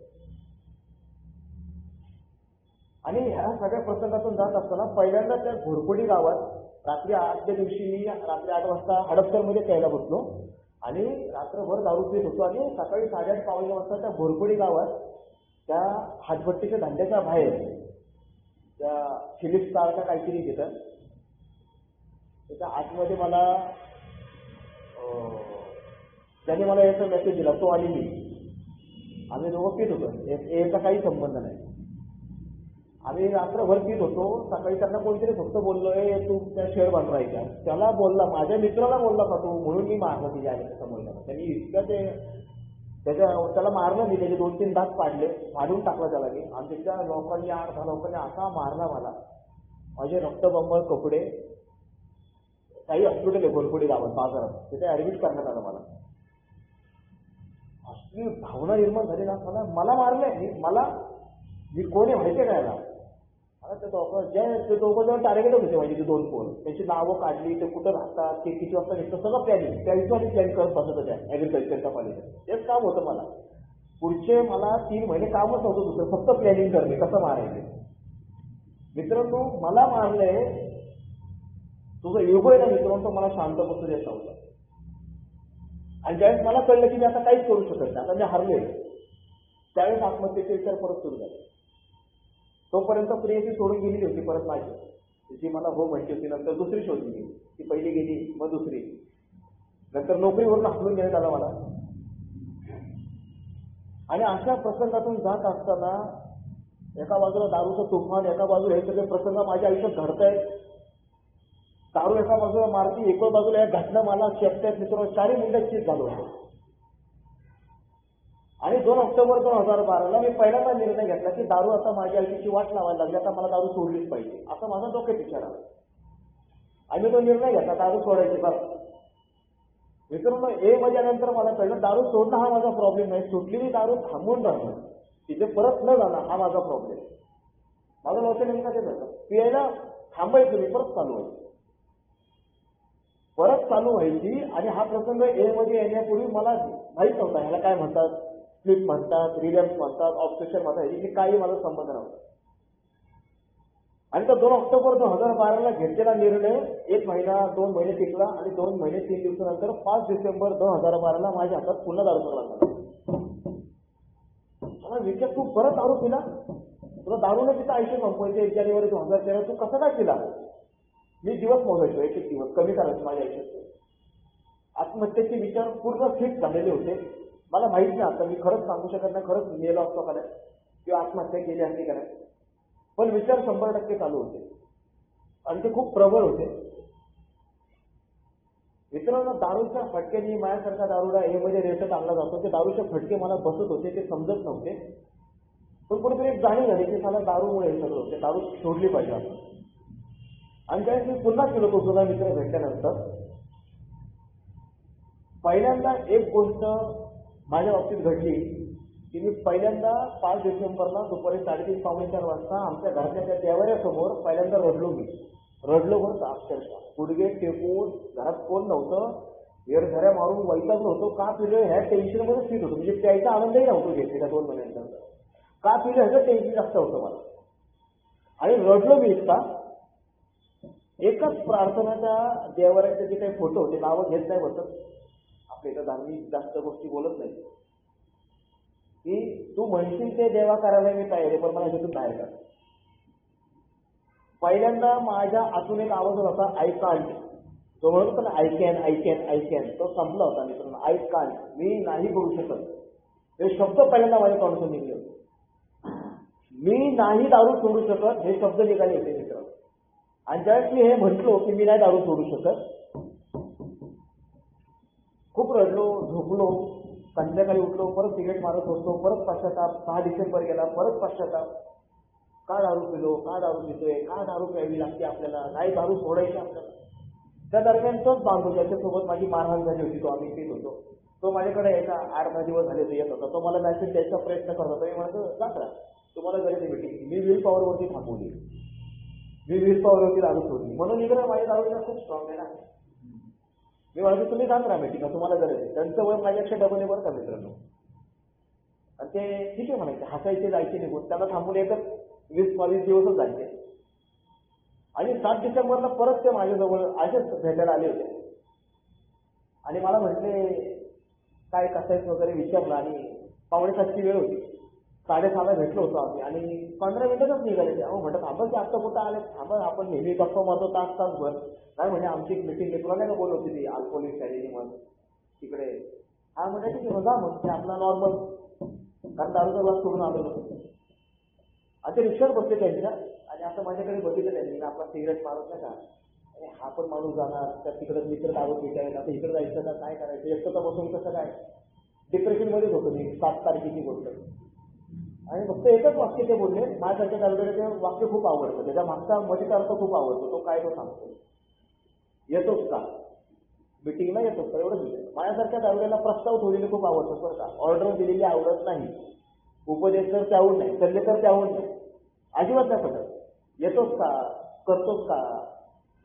आणि ह्या सगळ्या प्रसंगातून जात असताना पहिल्यांदा त्या घोरपडी गावात रात्री 8च्या दिवशी मी रात्री 8 वाजता हडपसरमध्ये प्यायला बसलो आणि रात्रभर दारू पीत होतो आणि सकाळी 8:30-9 वाजता त्या घोरपडी गावात त्या हातभट्टीच्या धंद्याच्या बाहेर त्या फिलिप्स स्टार का काहीतरी घेतात त्याच्या आतमध्ये मला ज्याने मला याचा मेसेज दिला तो आणि मी आम्ही दोघं पीत होतो याचा काही संबंध नाही. आम्ही रात्रभर पीत होतो सकाळी त्यांना कोणतरी फक्त बोललोय तू त्या शेअर बनवायच्या त्याला बोलला माझ्या मित्राला बोलला का तू म्हणून मी मारलं तिच्या आईच्या समोर त्यांनी इतकं त्याला मारलं मी त्याचे 2-3 दात पाडले मारून टाकला त्याला मी आणि त्याच्या लोकांनी 8-10 लोकांनी असा मारला मला माझे रक्तबंबळ कपडे काही हॉस्पिटल आहे घोरपडी गावात बाजारात तिथे ऍडमिट करण्यात आलं मला. असली भावना निर्माण झाली ना मला मारलंय मी कोणी माहिती काय ना ते दोघं जण टार्गेट होते माझी ते 2 पोरं त्यांची नावं काढली ते कुठं राहतात ते किती वाजता निघतं सगळं प्लॅनिंग त्या दिवशी प्लॅन करत बसत होत्या ऍग्रिकल्चरच्या कॉलेजात तेच काम होतं मला. पुढचे मला 3 महिने कामच नव्हतं दुसरं फक्त प्लॅनिंग करणे कसं मारायचे. मित्रांनो मला मारलंय तुझं युग आहे ना मित्रांनो, तो मला शांत बसू देत नव्हता. आणि ज्यावेळेस मला कळलं की मी आता काहीच करू शकत नाही, आता मी हरले, त्यावेळेस आत्महत्येचे विचार परत सुरू झाले. तोपर्यंत प्रियसी सोडून गेलेली होती परत माझी, जी मला हो म्हणली होती. नंतर दुसरी शोधली गेली, ती पहिली गेली, मग दुसरी, नंतर नोकरीवरून हकलून घेण्यात आला मला. आणि अशा प्रसंगातून जात असताना एका बाजूला दारूचं तुफान, एका बाजूला हे सगळे प्रसंग माझ्या आयुष्यात घडतायत. दारू एका बाजूला मारती, एका बाजूला या घटना मला शेपट्यात मित्रांनो चारी मिनिटात चीज झालो होतो. आणि 2 ऑक्टोबर 2012ला मी पहिल्यांदा निर्णय घेतला की दारू आता माझ्या आयुष्याची वाट लावायला लागली, आता मला दारू सोडलीच पाहिजे, असं माझा डोक्यात विचार आला. आणि तो निर्णय घेतला दारू सोडायची. बरं मित्रांनो, ए मजानंतर मला कळलं दारू सोडणं हा माझा प्रॉब्लेम नाही, सुटलेली दारू थांबून राहणं, तिथे परत न जाणं हा माझा प्रॉब्लेम. माझं लक्ष नेमका ते जातं, पियायला थांबायचं मी, परत चालू व्हायची. आणि हा प्रसंग ए मध्ये येण्यापूर्वी मला माहीत नव्हता ह्याला काय म्हणतात, स्लिप म्हणतात, रिलॅप्स म्हणतात, ऑब्सेशन म्हणतात, ह्याची काही माझा संबंध नव्हता. आणि तो 2 ऑक्टोबर 2012ला घेतलेला निर्णय 1 महिना 2 महिने टिकला. आणि 2 महिने 3 दिवसानंतर 5 डिसेंबर 2012ला माझ्या हातात पुन्हा दारूचा लागला. मला विचार, तू परत दारू पिला, तुला दारूने तिथं आयुष्य संपवायचं 1 जानेवारी 2013, तू कसं काय पिला? मी दिवस मोजायचो, 1-1 दिवस कमी करायचो माझ्या आयुष्यात. आत्महत्येचे विचार पूर्ण फिट झालेले होते. मला माहित नाही, आता मी खरंच सांगू शकत नाही खरंच मेलो असतो का नाही किंवा आत्महत्या केली असती का नाही, पण विचार 100% चालू होते आणि ते खूप प्रबळ होते. मित्रांनो, दारूच्या फटक्याने माझ्यासारखा दारुडा हे मध्ये रेटत आणला जातो, ते दारूचे फटके मला बसत होते, ते समजत नव्हते. पण कुठेतरी एक जाणीव झाली की मला दारूमुळे हे सगळं होते, दारू सोडली पाहिजे आपण. आणि त्यावेळेस मी पुन्हा केलो तो जुना मित्र भेटल्यानंतर. पहिल्यांदा एक गोष्ट माझ्या बाबतीत घडली की मी पहिल्यांदा 5 डिसेंबरला दुपारी 3:30-4 वाजता आमच्या घराच्या त्या देवाऱ्यासमोर पहिल्यांदा रडलो. मी रडलो म्हणून अक्षरशः गुडघे टेकून, घरात कोण नव्हतं, वेरझऱ्या मारून वैतागलो होतो. का पिलो ह्या टेन्शनमध्ये स्थित होतो, म्हणजे प्यायचा आनंदही नव्हतो घेतले त्या 2 महिन्यानंतर. का पिलो ह्याचं टेन्शन जास्त होतं मला. आणि रडलो मी इतका, एकच प्रार्थनाच्या देवाऱ्याचे जे काही फोटो होते, नावं घेत नाही बसत, आपल्या इथं धार्मिक जास्त गोष्टी बोलत नाही, की तू म्हणशील ते देवा करायला मी तयार आहे, पण मला ह्याच्यातून बाहेर काढ. पहिल्यांदा माझ्या आतून एक आवाज होता, आय कांट. तो म्हणत होता ना, आय कॅन, तो संपला होता मित्रांनो. आय कांट, मी नाही करू शकत, हे शब्द पहिल्यांदा माझ्या तोंडातून निघले होते. मी नाही दारू सोडू शकत हे शब्द निघाले होते मित्रांनो. आणि ज्यावेळेस मी हे म्हटलो की मी नाही दारू सोडू शकत, खूप रडलो, झोपलो, संध्याकाळी उठलो, परत सिगरेट मारत होतो, परत पश्चाताप. 6 डिसेंबर गेला, परत पश्चाताप. का दारू पिलो, का दारू पितोय, का दारू प्यावी लागते आपल्याला, नाही दारू सोडायची आपल्याला. त्या दरम्यान तोच बांधू ज्याच्यासोबत माझी मारहाण झाली होती, तो आम्ही पित होतो, तो माझ्याकडे यायचा. 8-10 दिवस झाले तो येत होता. तो मला मेसेज द्यायचा प्रयत्न करत होता. मी म्हणतो, जात्रा तुम्हाला गरज आहे भेटी. मी विल पॉवरवरती थांबवली, मी विल पॉवरवरती दारू सोडली. म्हणून इकडे माझ्या दारूला खूप स्ट्रॉंग आहे ना. मी म्हणतो तुम्ही जात राहा भेटी, का तुम्हाला गरज आहे. त्यांचं वय माझ्यापेक्षा डबल आहे बरं का मित्रांनो. आणि ते ठीक आहे म्हणायचे, हसायचे, जायचे निघून. त्याला थांबून एकच 20-22 दिवसच जायचे. आणि 7 डिसेंबरला परत ते माझ्याजवळ असेच भेटायला आले होते. आणि मला म्हटले काय कसायच वगैरे विचारलं. आणि 5:45ची वेळ होती, 6:30ला भेटलो होतो आम्ही. आणि 15 मिनिटातच निघाले ते. अहो म्हटलं थांबा की आत्ता कुठं आले, थांबा आपण नेहमी गप्पा मारतो तासभर. नाही म्हणे आमची एक मिटिंग आहे, तुला नाही का बोलत होती ती अल्कोहोलिक शाळेची मग तिकडे. हा म्हणजे ठीक आहे जा मग, ते आपला नॉर्मल, कारण दारूचा ग्लास सोडून आलो होतो. आणि ते रिक्षात बसले त्यांच्या. आणि असं माझ्याकडे बघितलं त्यांनी, आपला सिगरेट मारत नाही का, आणि हा पण माणूस जाणार तर तिकडे मित्र दारू पिटायला, आता इकडे जायचं का काय करायचं, एकटं बसून कसं काय. डिप्रेशनमध्येच होतो मी. 7 तारखेची गोष्ट. आणि फक्त एकच वाक्य ते बोलले, माझ्यासारख्या दारूला ते वाक्य खूप आवडतं, त्याच्या मागचा मजेचा अर्थ खूप आवडतो. तो काय तो सांगतो, येतोच का मिटिंगला, येतोच का, एवढंच विचार. माझ्यासारख्या दारूला प्रस्ताव ठेवलेले खूप आवडतो बरं का, ऑर्डर दिलेली आवडत नाही, उपदेश तर त्याहून नाही, सल्ले तर त्याहून नाही, अजिबात नाही पटत. येतोच का, करतोच का,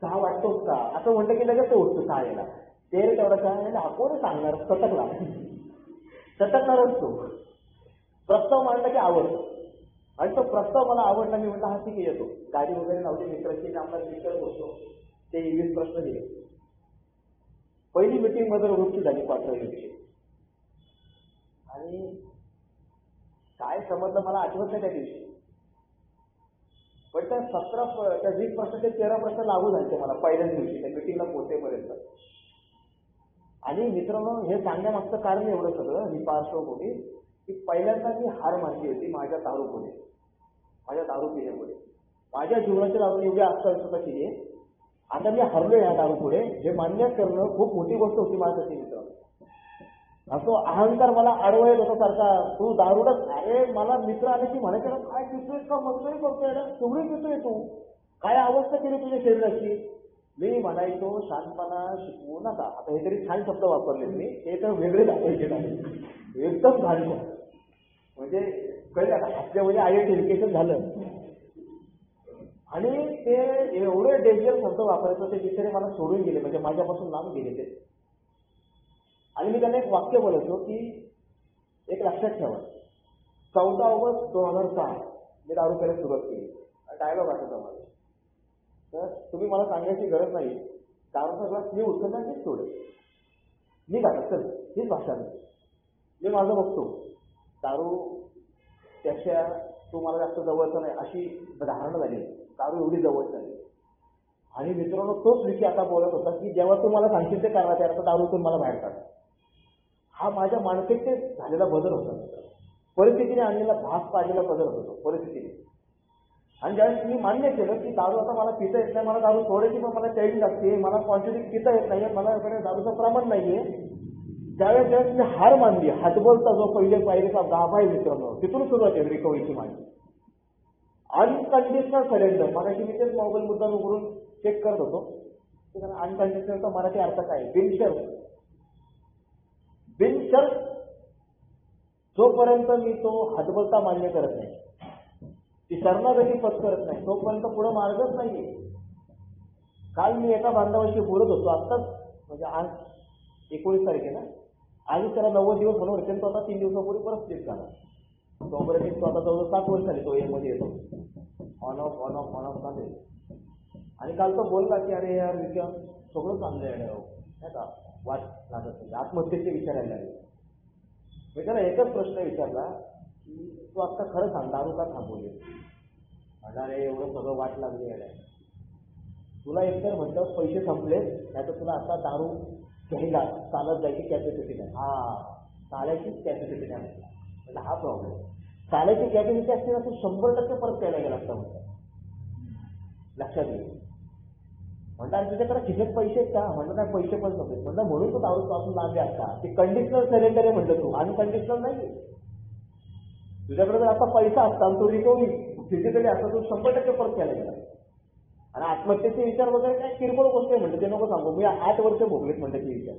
चहा वाटतोच का, असं म्हटलं की लगेच तो उठतो चहा यायला. ते तेवढा चहा कोण सांगणार, सटकला सटकणारच तो. प्रस्ताव मांडला की आवडतो. आणि तो प्रस्ताव मला आवडला. मी म्हटलं हा ठीक आहे येतो. गाडी वगैरे लावली मित्राची, आपला मित्र होतो, ते 20 प्रश्न दिले. पहिली मीटिंग मदर ग्रुपची झाली क्वार्टर दिवशी, आणि काय समजलं मला आठवत नाही त्या दिवशी, पण त्या 20% ते 13% लागू झाले मला पहिल्याच दिवशी त्या मीटिंगला पोहोचेपर्यंत. आणि मित्रांनो, हे सांगण्यामागचं कारण एवढं सगळं ही पार्श्वभूमी की पहिल्यांदा मी हार मानली होती माझ्या दारूपुढे, माझ्या दारू पिण्यापुढे. माझ्या जीवनाच्या दारू एवढी आत्मविश्वास केली आहे. आता मी हरलो या दारूपुढे, हे मान्य करणं खूप मोठी गोष्ट होती माझ्यासाठी मित्रांनो. असो अहंकार मला अडवत होता सारखा, तू दारूडच. अरे मला मित्र आले की म्हणायचं काय पितोय का मस्करी करतोय ना, तेवढी पितोय तू, काय अवस्था केली तुझ्या शरीराची. मी म्हणायचो शांतपणा शिकवू नका. आता हे तरी छान शब्द वापरले मी, ते तर वेगळे दाखवायचे नाही, एकदम घाण शब्द. म्हणजे कळलं आता हसल्यामध्ये आयडेंटिफिकेशन झालं. आणि ते एवढे डेंजर शब्द वापरायचं, ते बिचारे मला सोडून गेले, म्हणजे माझ्यापासून लांब गेले ते. आणि मी त्यांना एक वाक्य बोलायचो की एक लक्षात ठेवा, 14 ऑगस्ट 2006 मी दारू प्यायला सुरुवात केली. डायलॉग आठवतो मला. तर तुम्ही मला सांगायची गरज नाही, दारूचा ग्लास मी उचलला मीच सोडेल, मी गाठत चल, हीच भाषा मी माझं बघतो. दारू त्याच्या तू मला जास्त जवळचा नाही अशी धारणा झाली, दारू एवढी जवळ झाली. आणि मित्रांनो, तोच विषय आता बोलत होता की जेव्हा तू मला सांगशील ते करा, त्याचा दारूतून मला बाहेर काढ. हा माझ्या मानसिकतेत झालेला बदल होता, परिस्थितीने आणलेला भाग पाडलेला बदल होतो परिस्थितीने. आणि ज्यावेळेस मी मान्य केलं की दारू आता मला पिता येत नाही, मला दारू सोडायची पण मला टाईम लागते, मला क्वांटिटी पिता येत नाहीये, मला दारूचं प्रमाण नाहीये, त्यावेळेस मी हार मानली. हातबलचा जो पाहिलेचा गाभा आहे मित्रांनो, तिथून सुरुवात आहे रिकव्हरीची माझी. Unconditional surrender. मगाशी मी तेच मोबाईल मुद्दा उघडून चेक करत होतो. अनकंडिशनलचा मराठी अर्थ काय? बिनशर्त. बिनशर्त जोपर्यंत मी तो हातबलता मान्य करत नाही, ती शरणागती पत्करत नाही, तोपर्यंत पुढे मार्गच नाहीये. काल मी एका बांधवाशी बोलत होतो, आत्ताच म्हणजे आज 19 तारखेला, आज त्याला 90 दिवस म्हणून होते, तो आता 3 दिवसापूर्वी परत स्लिप झाला. तोपर्यंत तो आता जवळ 7 वर्ष झाली तो एमध्ये येतो, ऑन ऑफ चालेल. आणि काल तो बोलला की अरे यार विचार सगळं चांगलं आहे नाही का, वाट लागत नाही, आत्महत्येचे विचार यायला लागले. मी त्याला एकच प्रश्न विचारला की तू आता खरं सांग, दारू का थांबवली? म्हणणार रे एवढं सगळं वाट लागली आहे, तुला एकतर म्हटलं पैसे संपलेत, नाही तर तुला आता दारू घ्यायला चालत जायची कॅपॅसिटी नाही. हा, चालायचीच कॅपॅसिटी नाही म्हटलं. म्हणजे हा प्रॉब्लेम. चालायची कॅपॅसिटी असते ना, तू 100% परत प्यायला गेला असता म्हटलं. लक्षात घे. म्हणतात तुझ्याकडे खिशात पैसे आहेत का? म्हणलं नाही, पैसे पण नव्हते. म्हणलं म्हणून तू दारू पासून लांबे असता. ते कंडिशनल सरेंडर आहे म्हणलं, तू अनकंडिशनल नाही. तुझ्याकडे जर आता पैसा असता आणि तू रिकव्हरी फिजिकली असता, तू 100% परत प्यायला गेला. आणि आत्महत्येचे विचार वगैरे काय किरकोळ गोष्ट आहे म्हणलं, ते नको सांगू. मी 8 वर्ष भोगलेत म्हणलं ते विचार,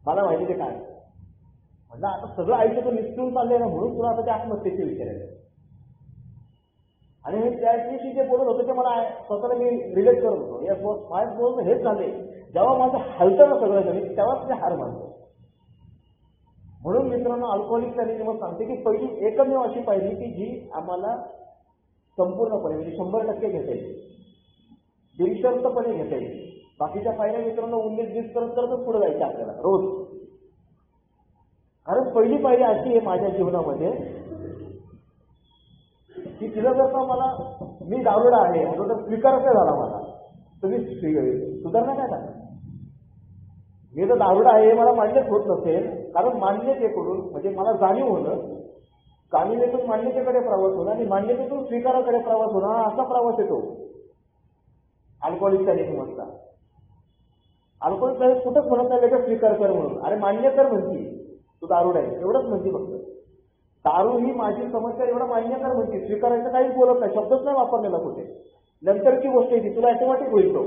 मला माहिती ते काय. म्हणलं आता सगळं आयुष्य तू निसटून चाललंय ना, म्हणून तुला आता ते आत्महत्येचे विचार आहेत. आणि हे त्या दिवशी जे बोलत होतं ते मला स्वतःला मी रिलेट करत होतो. या माझ्या बोलणं हेच झाले, जेव्हा माझं हलतं ना सगळं जमीन, तेव्हाच मी हार मानतो. म्हणून मित्रांनो, अल्कोहोलिक त्यांनी मग सांगते की पहिली एकमेव अशी पाहिजे की जी आम्हाला संपूर्णपणे म्हणजे 100% घेता येईल, बिनशर्तपणे घेता येईल. बाकीच्या पायऱ्या मित्रांनो 19-20 करतच पुढे जायचं आपल्याला रोज. कारण पहिली पायरी अशी आहे माझ्या जीवनामध्ये की तिला जर का मला मी दारुडा आहे अगोदर स्वीकारच झाला मला, तुम्ही सुधारणा काय करणार? मी तर दारुडा आहे हे मला मान्यच होत नसेल, कारण मान्यतेकडून म्हणजे मला जाणीव होणं, जाणीवेतून मान्यतेकडे प्रवास होणं आणि मान्यतेतून स्वीकाराकडे प्रवास होणं, हा असा प्रवास येतो अल्कोहोलिकचा समजता. अल्कोहोलिक कुठंच म्हणत नाही लगेच स्वीकार कर म्हणून. अरे मान्य कर म्हणती, तू दारुडा आहे एवढंच म्हणती फक्त. दारू ही माझी समस्या एवढं मान्य कर म्हणते, स्वीकारायचं काहीच बोलत नाही, शब्दच नाही वापरलेला कुठे. नंतरची गोष्ट आहे तुला ॲटोमॅटिक होईल तो.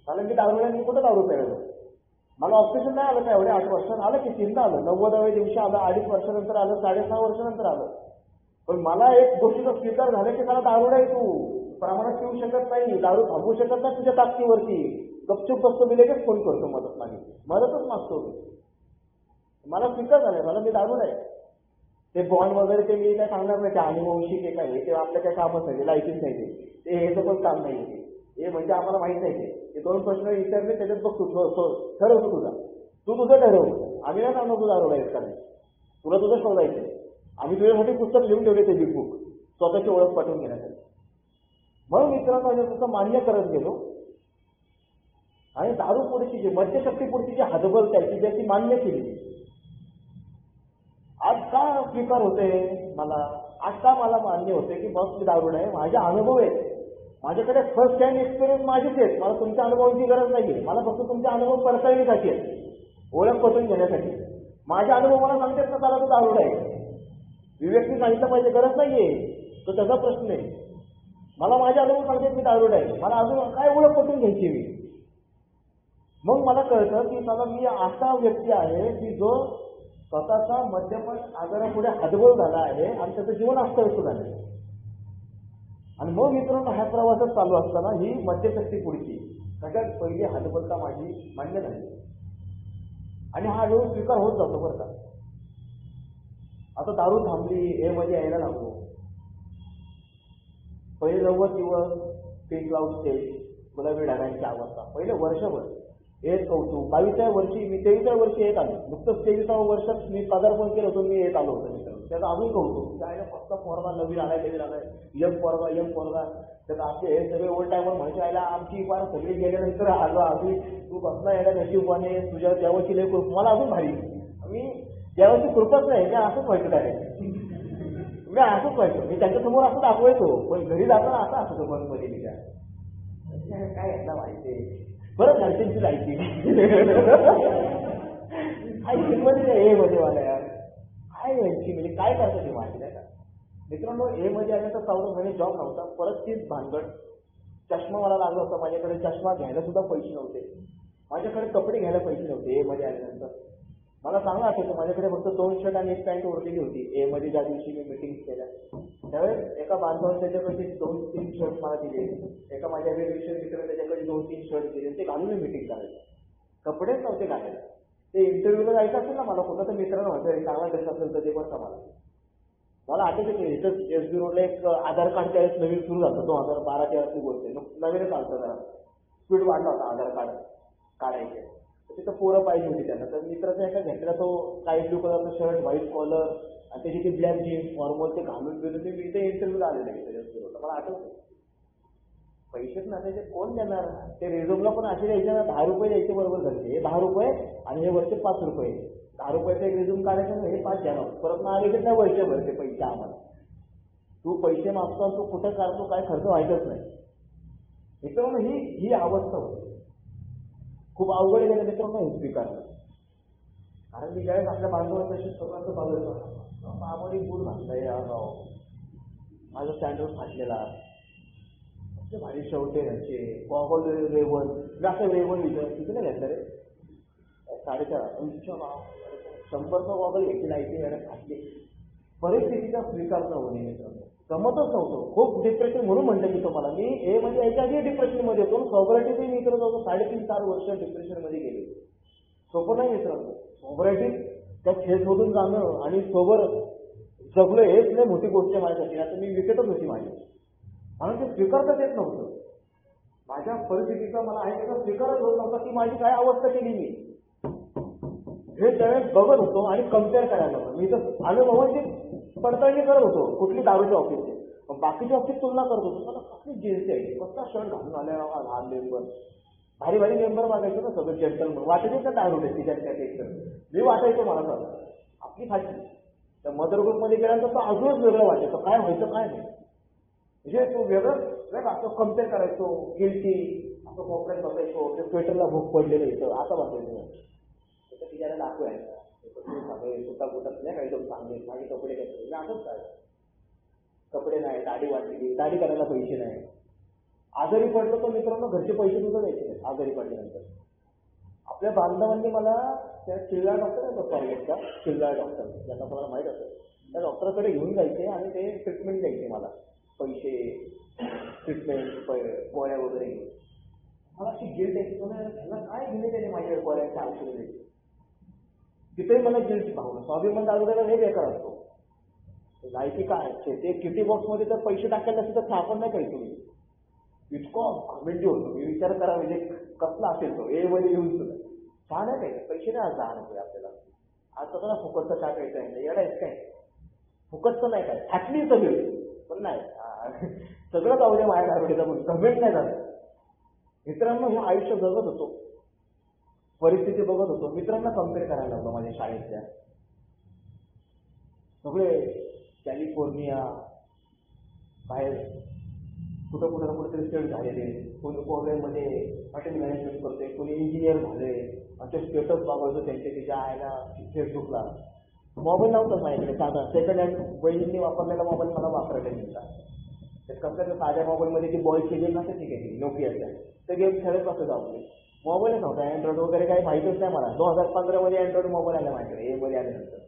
कारण की दारुड्या मी कुठं दारू प्यायला, मला ऑपरेशन नाही आलं का एवढ्या 8 वर्षांत आलं की 3दा आलं, 90व्या दिवशी आलं, 2.5 वर्षानंतर आलं, 6.5 वर्षानंतर आलं. पण मला एक गोष्टीचा स्वीकार झाला की मला दारुडा आहे, तू प्रमाणात पिऊ शकत नाही, दारू थांबवू शकत नाही तुझ्या ताकदीवरती. गपचूप बसतो, मी लगेच फोन करतो मदतच मागतो. मला स्वीकार झालाय, मला मी दारुडा आहे. ते बॉन्ड वगैरे ते मी काय सांगणार नाही, ते अनुवंशिक आहे काय, ते आपल्या काय कामच नाही, लायकीच नाही, ते ह्याचं पण काम नाही. हे म्हणजे आम्हाला माहित नाही ते 2 प्रश्न विचारले त्याच्यात बघ तू ठरवतो तुझा, तू तुझं ठरव. आम्ही नाही सांगणार तुझा दारुडा का नाही, तुला तुझं शोधायचं. आम्ही तुझ्यासाठी पुस्तक लिहून ठेवले ते बिग बुक स्वतःची ओळख पटवून घेण्यासाठी. म्हणून मित्रांनो तसं मान्य करत गेलो आणि दारू पुढची जी मद्यशक्ती पुढची जी हदबल त्याची ज्याची मान्य केली. आज का स्वीकार होते मला, आज का मला मान्य होते की बस मी दारुड आहे. माझे अनुभव आहेत, माझ्याकडे फर्स्ट हँड एक्सपिरियन्स माझेच आहेत. मला तुमच्या अनुभवांची गरज नाहीये, मला फक्त तुमचे अनुभव पडताळणीसाठी आहेत, ओळख पटवून घेण्यासाठी. माझे अनुभव मला सांगतात ना त्याला तो दारुड आहे. विवेकने सांगितलं पाहिजे गरज नाहीये, तो त्याचा प्रश्न आहे. मला माझे अनुभव सांगतात मी दारुड आहे, मला अजून काय ओळख पटवून घ्यायची मी. मग मला कळतं की मला मी असा व्यक्ती आहे की जो स्वतःचा मद्यपान आजारापुढे हतबल झाला आहे आणि त्याचं जीवन अस्तव्यस्त झालं. आणि मग मित्रांनो ह्या प्रवासात चालू असताना ही मद्यशक्ती पुढची सगळ्यात पहिली हतबलता माझी मान्य झाली. आणि हा हळूहळू स्वीकार होत जातो बरं का. आता दारू थांबली, हे मध्ये यायला लागलो. पहिले 90 दिवस पिंक लाऊड स्टेज, गुलाबी ढगांची अवस्था. पहिले वर्षभर एक कौतुक. 22व्या वर्षी मी 23व्या वर्षी येत आलो. नुकतंच 23व्या वर्षात मी पदार्पण केलं होतं, मी येत आलो होतो मित्रांनो. त्याचं अजून कौतुक. काय फक्त पोरगा नवीन आलाय, यंग पोरगा. तर आपले हे सगळे ओल्ड टायमर म्हणजे आयला आमची फार सगळी गेल्यानंतर आलो आधी तू बसला यायला नशीबवाने, तुझ्या देवाची लय कृपा. मला अजून भारी, मी देवाची कृपाच नाही, मी असंच व्हायचं काय, मी असंच व्हायचो. मी त्यांच्यासमोर असं दाखवायचो, पण घरी जाताना असं असतो बसमध्ये मी काय यायला माहिती बरं नर्सिंगची लायची मध्ये ए मध्ये मला यार काय व्हायची म्हणजे काय करतं ते माहिती नाही का मित्रांनो. ए मध्ये आल्यानंतर 14 महिने जॉब नव्हता, परत तीच भानगड. चष्मा मला लागला होता, माझ्याकडे चष्मा घ्यायला सुद्धा पैसे नव्हते, माझ्याकडे कपडे घ्यायला पैसे नव्हते. ए मध्ये आल्यानंतर मला चांगलं आठवतं, माझ्याकडे फक्त 2 शर्ट आणि 1 पॅन्ट उरलेली होती. ए मध्ये ज्या दिवशी मी मिटिंग केल्या त्यावेळेस एका बांधवाने त्याच्याकडे 2-3 शर्ट मला दिले, एका माझ्या वेगवेगळ्या मित्राने त्याच्याकडे 2-3 शर्ट दिले. ते घालून मी मिटिंग करायचं, कपडेच नव्हते घालायला. ते इंटरव्ह्यूला जायचं असेल ना, मला कुठं तर मित्रांनो म्हणतो चांगला ड्रेस असेल तर ते पण का मला आठवतं की इथं एसबी रोडला एक आधार कार्ड त्यावेळेस नवीन सुरू झालं, 2012च्या वर्षी गोष्ट आहे, नवीनच चालतं जरा स्पीड वाढला होता आधार कार्ड काढायचे. तिथं पोरं पाहिजे होती त्यांना. तर मित्राचा एका घेतला तो स्काय ब्लू कलरचा शर्ट, व्हाईट कॉलर आणि त्याची ती ब्लॅक जीन्स फॉर्मल ते घालून गेलो. ते मी इथे इंटरव्ह्यूला आलेलं आहे त्याच्या मला आठवतं. पैसेच नसायचे कोण देणार, ते रेझोमला पण असे द्यायचे ना, 10 रुपये द्यायचे बरोबर झाले. हे 10 रुपये आणि हे वरचे 5 रुपये. 10 रुपयाचं एक रेझूम काढायचं ना, हे 5 द्या. परत ना आले नाही वर्षभर ते पैसे आम्हाला. तू पैसे मागतो तू कुठं काढतो काय खर्च व्हायचंच नाही. मित्रांनो ही अवस्था होती. खूप अवघड गेलं मित्रांनो हे स्वीकारलं. कारण मी ज्यावेळेस आपल्या बांधवांपाशी स्वतःचं बघायचो, मामोरी पूर घातलाय गाव, माझा स्टँडर्ड फाटलेला, भारी शेवटे ह्याचे गॉगल रेवन, असं रेवन विचार किती नाही घेतलं रे, 4.5 नाव 100चा गॉगल घ्यायची लायची वेळेला फाटली. परिस्थितीचा स्वीकार न होणे मित्रांनो, जमतच नव्हतं. खूप डिप्रेशन म्हणून म्हणलं की तुम्हाला मी हे म्हणजे याच्या आधी डिप्रेशनमध्ये होतो. सोबरायटी मी करत होतो, 3.5-4 वर्ष डिप्रेशनमध्ये गेले. सोपं नाही मित्रांनो सोबरायटी, त्या खेळमधून जाणं आणि सोबर जगलं हेच नाही मोठी गोष्ट आहे माझ्यासाठी. आता मी विकतच होती माझी, म्हणून ते स्वीकारताच येत नव्हतं. माझ्या परिस्थितीचा मला आहे त्याचा स्वीकारच होत नव्हता की माझी काय अवस्था केली मी हे त्यावेळेस बघत होतो आणि कम्पेअर करायला होतो. मी तर अनुभवांची पडताळणी करत होतो कुठली दारूच्या ऑफिसची, पण बाकीच्या ऑफिस तुलना करत होतो. मला कसली जीन्स आहे, कसला शर्ट घालून आल्या लहान मेंबर, भारी भारी मेंबर मागायचो ना सगळं जेंटलमन वाटायचे का दारू होते तिच्या मी वाटायचो मला तर आपली खाती. त्या मदर ग्रुपमध्ये गेल्यानंतर तो अजूनच वेगळं वाटायचं, काय व्हायचं काय नाही. म्हणजे तो वेगळं असं कम्पेअर करायचो, गिल्टी असं कोपऱ्यात बसायचो, ते स्वेटरला भूक पडलेलं इथं आता बसायचं. त्याच्या तिच्याला दाखवू आहे सुद्धा कुठत नाही काही चांगले माझे कपडे घ्यायचे मी असंच काय कपडे नाही, दाढी वाटली, दाढी करायला पैसे नाही. आजारी पडलो तर मित्रांनो घरचे पैसे सुद्धा द्यायचे नाही आजारी पडल्यानंतर. आपल्या बांधवांनी मला त्या चिल्ला डॉक्टर आहे बघ प्रायव्हेटचा, चिल्ला डॉक्टर ज्यांना तुम्हाला माहीत असेल, त्या डॉक्टरकडे घेऊन जायचे आणि ते ट्रीटमेंट द्यायचे मला, पैसे ट्रीटमेंट गोळ्या वगैरे घेऊन. मला अशी गिल्ट यायची त्यांना काय घेणे त्याने माझ्या गोळ्याच्या औषध द्यायचे. तिथेही मला गिल्ट भावलं. स्वाभिमान दारूला हे बेकार असतो, लायकी काय ते किटी बॉक्समध्ये तर पैसे टाकायला नसेल तर आपण नाही काही तुम्ही इतकं कॉमेंटी होतो, मी विचार करा म्हणजे कसला असेल तो ए मध्ये येऊन सुद्धा छान आहे काय, पैसे नाही आज 10 रुपये आपल्याला, आज स्वतःला फुकटचं चहा प्यायचं आहे, येडायच काय, फुकटचं नाही काय, फाटली सगळी पण नाही सगळं जाऊ दे माझ्या गाडीचा, पण कमेंट नाही झालं. मित्रांनो, हे आयुष्य जगत होतो, परिस्थिती बघत होतो, मित्रांना कम्पेअर करायला लागलो. माझ्या शाळेतल्या सगळे कॅलिफोर्निया बाहेर कुठं कुठं कुठेतरी स्टेट झालेले, कोणी कोविडमध्ये हॉटेल मॅनेजमेंट करते, कोणी इंजिनियर झाले, आणि ते स्टेटस बघायचं त्यांचे तिच्या आयला फेसबुकला. मोबाईल नव्हताच माझ्याकडे, साधा सेकंड हँड बहिणींनी वापरलेला मोबाईल मला वापरायला मिळता. कसं साध्या मोबाईलमध्ये ती बॉयची गेम नसते, ठीक आहे, ती नोकियाच्या ते गेम खेळत बसत आपले. मोबाईलच नव्हता, अँड्रॉइड वगैरे काही माहितीच नाही मला. 2015 मध्ये अँड्रॉइड मोबाईल आला माझ्याकडे, ए मध्ये आल्यानंतर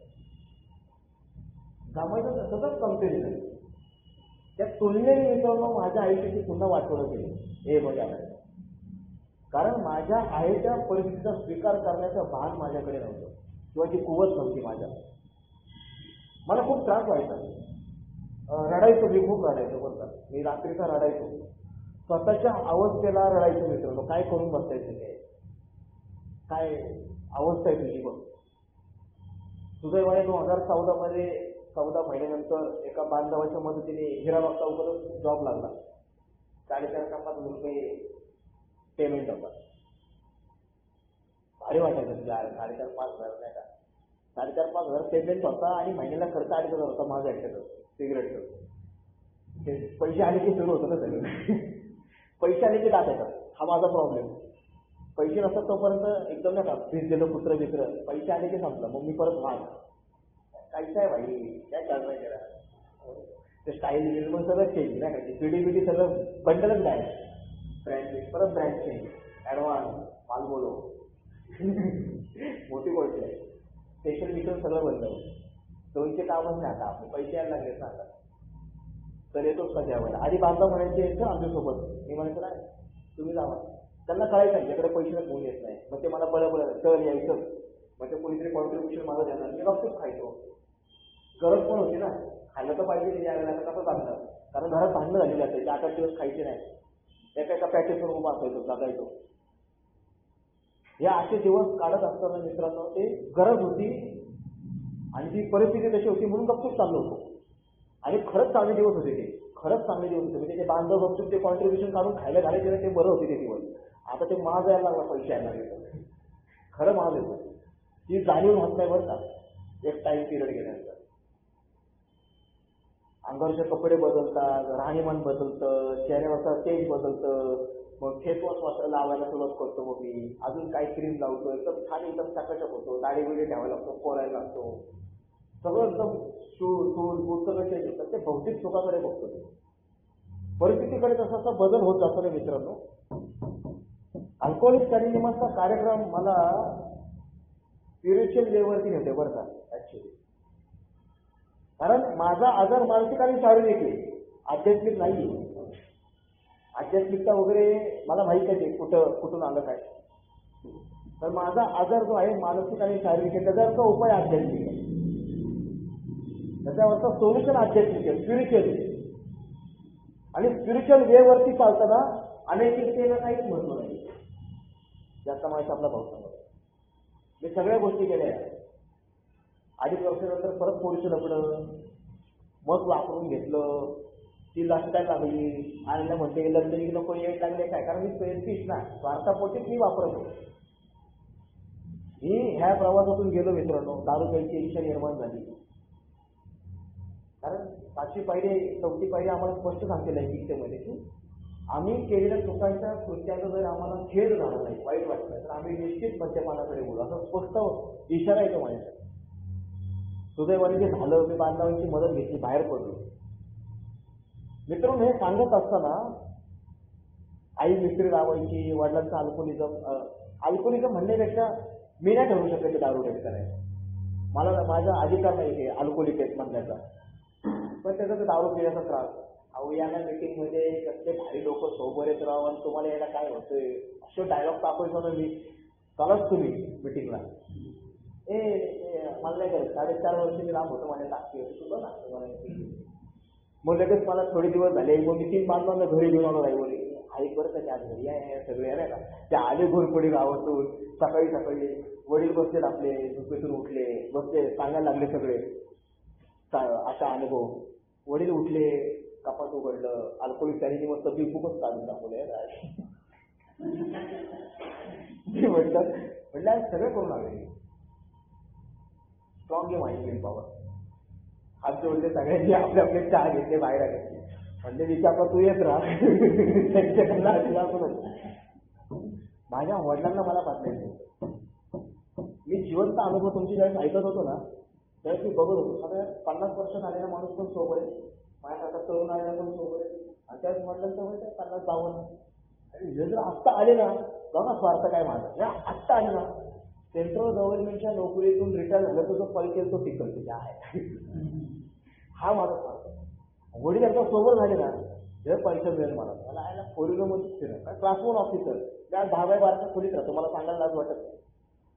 जमायचं सगळंच कम्पेरिझन. त्या तुलनेने मित्रांनो माझ्या आयुष्याची पुन्हा वाटवणं केली ए मध्ये आलं, कारण माझ्या आईच्या परिस्थितीचा स्वीकार करण्याचं भान माझ्याकडे नव्हतं किंवा ती कुवत नव्हती माझ्या. मला खूप त्रास व्हायचा, रडायचो मी, खूप रडायचो. बरं, मी रात्रीचा रडायचो, स्वतःच्या अवस्थेला रडायचो. मित्रांनो, काय करून बसायचं, काय अवस्था आहे तुझी बघ. सुदैवाने 2014 मध्ये 14 महिन्यानंतर एका बांधवाच्या मदतीने हिराबाग चौकात जॉब लागला. 4.5 का 5 रुपये पेमेंट होता. भारी वाटायचं तुझ्या 4.5-5 हजार नाही का, 4.5-5 हजार पेमेंट होता आणि महिन्याला खर्च 2,500 होता माझा एकट्याचा सिगरेटचं. ते पैसे आले की सुरू होतं ना सगळं पैसे आले की टाकायचं, हा माझा प्रॉब्लेम. पैसे नसतात तोपर्यंत एकदम नाही का भिजलेलं कुत्र बित्र, पैसे आले की संपलं, मग मी परत भाग काहीच आहे भाई, काय चालणार करा ते स्टाईल मग सगळं चेंज नाही का, पिढी पिढी सगळं बंडलच नाही, ब्रँड परत ब्रँड चेंज, ॲडव्हान्स माल बोलो मोठी गोष्ट आहे. स्पेशल मिशन सगळं बंद, दोनचे कामच नाही आता, आपले पैसे यायला लागलेत ना आता. तर येतोच का जेवायला, आधी बांधव म्हणायचे येतं आमच्यासोबत, मी म्हणायचं नाही तुम्ही जावा. त्यांना कळायचं त्यांच्याकडे पैसे घेऊन येत नाही, मग ते मला बळबळ चल यायचं, मग ते कोणीतरी कॉन्ट्रीब्युशन माझं देणार, मी गपचूप खायचो. गरज पण होती ना, खायला तर पाहिजे ते यायला, कसं चालणार, कारण घरात भांडणं झालेली असायची, 8-8 दिवस खायचे नाही, एका पॅकेजवर उभा असायचो, जगायचो. हे असे दिवस काढत असताना मित्रांनो ते गरज होती आणि ती परिस्थिती तशी होती म्हणून गपचूप चाललो होतो. आणि खरंच चांगले दिवस होते ते, खरंच चांगले दिवस होते. म्हणजे ते बांधव गपचूप ते कॉन्ट्रीब्युशन काढून खायला घालायचे, ते बरं होते ते दिवस. आता ते महाग यायला लागला, पैसे यायला लागले, खरं महाग येतं. ती जाणीव होत नाही बरं का, एक टाइम पिरियड गेल्यानंतर. अंगावरचे कपडे बदलतात, राहणीमान बदलतं, चेहऱ्यावरचा तेज बदलतं, मग फेस वॉश वापरायला लावायला सुरुवात करतो. मग मी अजून काही क्रीम लावतो, एकदम छान एकदम चकाचक होतो, दाढी बिडी ठेवायला लागतो, कोरायला लागतो, सगळं एकदम शूट बूट सगळं चेंज होतं. ते भौतिक सुखाकडे बघतो, ते परिस्थितीकडे तसा असा बदल होत जातो ना मित्रांनो. अल्कोहोलिक अनोनिमसचा कार्यक्रम मला स्पिरिच्युअल लेवलवरती नेते बरं का ऍक्च्युली, कारण माझा आजार मानसिक आणि शारीरिक आहे, आध्यात्मिक नाही. आध्यात्मिकता वगैरे मला माहित आहे कुठून आलं काय, तर माझा आजार जो आहे मानसिक आणि शारीरिक आहे, त्याचा उपाय आध्यात्मिक आहे, त्याच्यावरचा सोल्युशन आध्यात्मिक आहे, स्पिरिच्युअल आहे. आणि स्पिरिच्युअल वे वरती चालताना अनैतिकतेला काहीच महत्व नाही. जास्त माहिती आपला भाऊ सांगतो, मी सगळ्या गोष्टी केल्या. 2.5 वर्षानंतर परत पोलिस लपडं, मग वापरून घेतलं, ती लष्टायला लागली, आणि म्हणते लग्न नको यायला लागले काय, कारण मी पेन्सिस ना स्वार्थापोटीच मी वापरतो. मी ह्या प्रवासातून गेलो मित्रांनो, दारू प्यायची इच्छा निर्माण झाली, कारण 5वी पायरी 4थी पायरी आम्हाला स्पष्ट सांगते लैंगिकतेमध्ये की आम्ही केलेल्या चुकांच्या कृत्याचा जर आम्हाला खेद झाला नाही, वाईट वाटलं, तर आम्ही निश्चित मद्यपानाकडे बोलू, असं स्पष्ट इशारा येतो माझ्यासाठी. सुदैवाने जे झालं, मी बांधवांची मदत घेतली, बाहेर पडलो. मित्रांनो, हे सांगत असताना आई मिस्त्री लावायची, वडिलांचं अल्कोहोलिझम म्हणण्यापेक्षा मी नाही ठरवू शकत दारू टेस्ट करायला, मला माझा अधिकार नाही की अल्कोहोलिक टेस्ट म्हणण्याचा, पण त्याचा दारू पिण्याचा त्रास. अहो याला मीटिंग मध्ये कसले भारी लोक सोबत येत राहा आणि तुम्हाला याला काय होतंय असे डायलॉग टाकायचो ना मी, चलाच तुम्ही मिटिंगला. मला नाही करत, 4.5 वर्ष मी लांब होतो, माझ्या टाकी होती सुद्धा ना. मग लगेच मला थोडे दिवस झाले, मग मी 3 बांधवांना घरी घेऊन आलो. बोली आहेत बरं का त्या घरी या सगळे नाही का. ते आले घोरपडी गावातून सकाळी सकाळी, वडील बसलेत आपले, झोपेतून उठले, बसले, सांगायला लागले सगळे असा अनुभव. वडील उठले, कपाट उघडलं, अल्कोहोलिक त्याने मस्त बिलकुलच काढून टाकवले. म्हटलं सगळं करून आले. स्ट्रॉंग आहे माझी विल पॉवर. हात जोडले सगळ्यांनी, आपले आपले चहा घेतले, बाहेर आले. म्हणजे विचार तू येत राहा माझ्या वडिलांना मला पाठवायचं. मी जिवंत अनुभव तुमची ज्यावेळेस ऐकत होतो ना, त्यावेळेस मी बघत होतो सगळ्या 50 वर्ष झालेला माणूस पण सोबत आहे, माझ्यासारखा तरुण आलेला पण सोबत आहे, आणि त्यावेळेस वडिलांचं वय 50-52. आणि जर आत्ता आले ना, बघा स्वार्थ काय माझा, या आत्ता आले ना, सेंट्रल गव्हर्नमेंटच्या नोकरीतून रिटायर झालं तर जो पैसे तो टिकल तुझ्या आहे. हा माझा स्वार्थ. वडील एकदा सोबत झाले ना, जर पैसे मिळेल मला याला फोरिनमध्ये फिरत क्लास 1 ऑफिसर, त्या 10/12 खोलीत राहतो. मला सांगायला लाज वाटत नाही.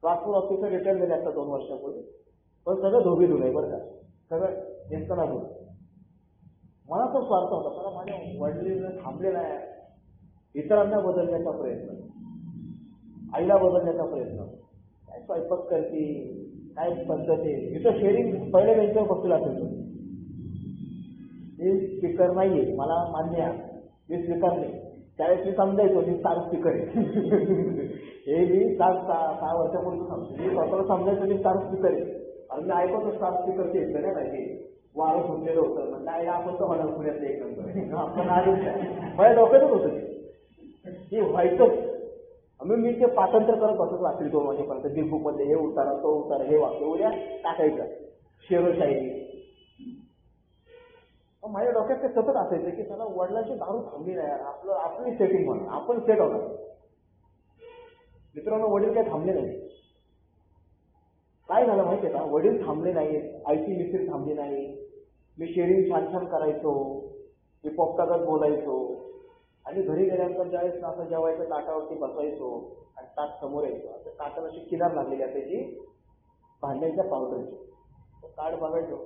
क्लास 1 ऑफिसर रिटायर झाले आता 2 वर्षापूर्वी. पण सगळं धोबी धुलं आहे बरं का, सगळं नेमकं धुलं. मला तो स्वार्थ होता, मला माझ्या वडिलांना थांबलेला आहे. इतरांना बदलण्याचा प्रयत्न, आईला बदलण्याचा प्रयत्न, काय स्वयंपाक करते, काय पद्धत आहे. इथं शेअरिंग पहिल्या बेंचवर बसलेला असेल. मी स्पीकर नाहीये, मला मान्य आहे, मी स्पीकर नाही. त्यावेळेस मी समजायचो मी स्टार स्पीकर आहे. हे मी 6 वर्षापूर्वी समजतो. मी स्वतःला समजायचो मी स्टार स्पीकर आहे. आणि मी ऐकतो स्टार स्पीकरचे येतं नाही माहिती, वारं सुटलेलं होतं. म्हणलं आहे आपण तर म्हणाल पुण्यातलं एक नंतर आपण आलोच नाही. माझ्या डोक्यातच होतं ते व्हायचंच. मी ते पाठांतर करत बसत रात्री 2 वाजेपर्यंत. बिलबुक मध्ये हे उतारा, तो उतारा, हे वाक्य उद्या टाकायचं, शेरोशायरी. माझ्या डोक्यात ते सतत असायचं की त्याला वडिलांची दारू थांबली नाही, आपली सेटिंग म्हणून आपण सेट होणार. मित्रांनो, वडील काय थांबले नाही. काय झालं माहितीये का, वडील थांबले नाही, आईची मिस्त्री थांबली नाही. मी शेअरिंग छान छान करायचो, मी पोपटागत बोलायचो, आणि घरी गेल्यानंतर ज्यावेळेस असं जेवायचं ताटावरती बसायचो आणि ताट समोर यायचो, त्या ताटाला अशी किनार लागलेली असायची भांड्यांच्या पावडरची. तो ताट बघायचो,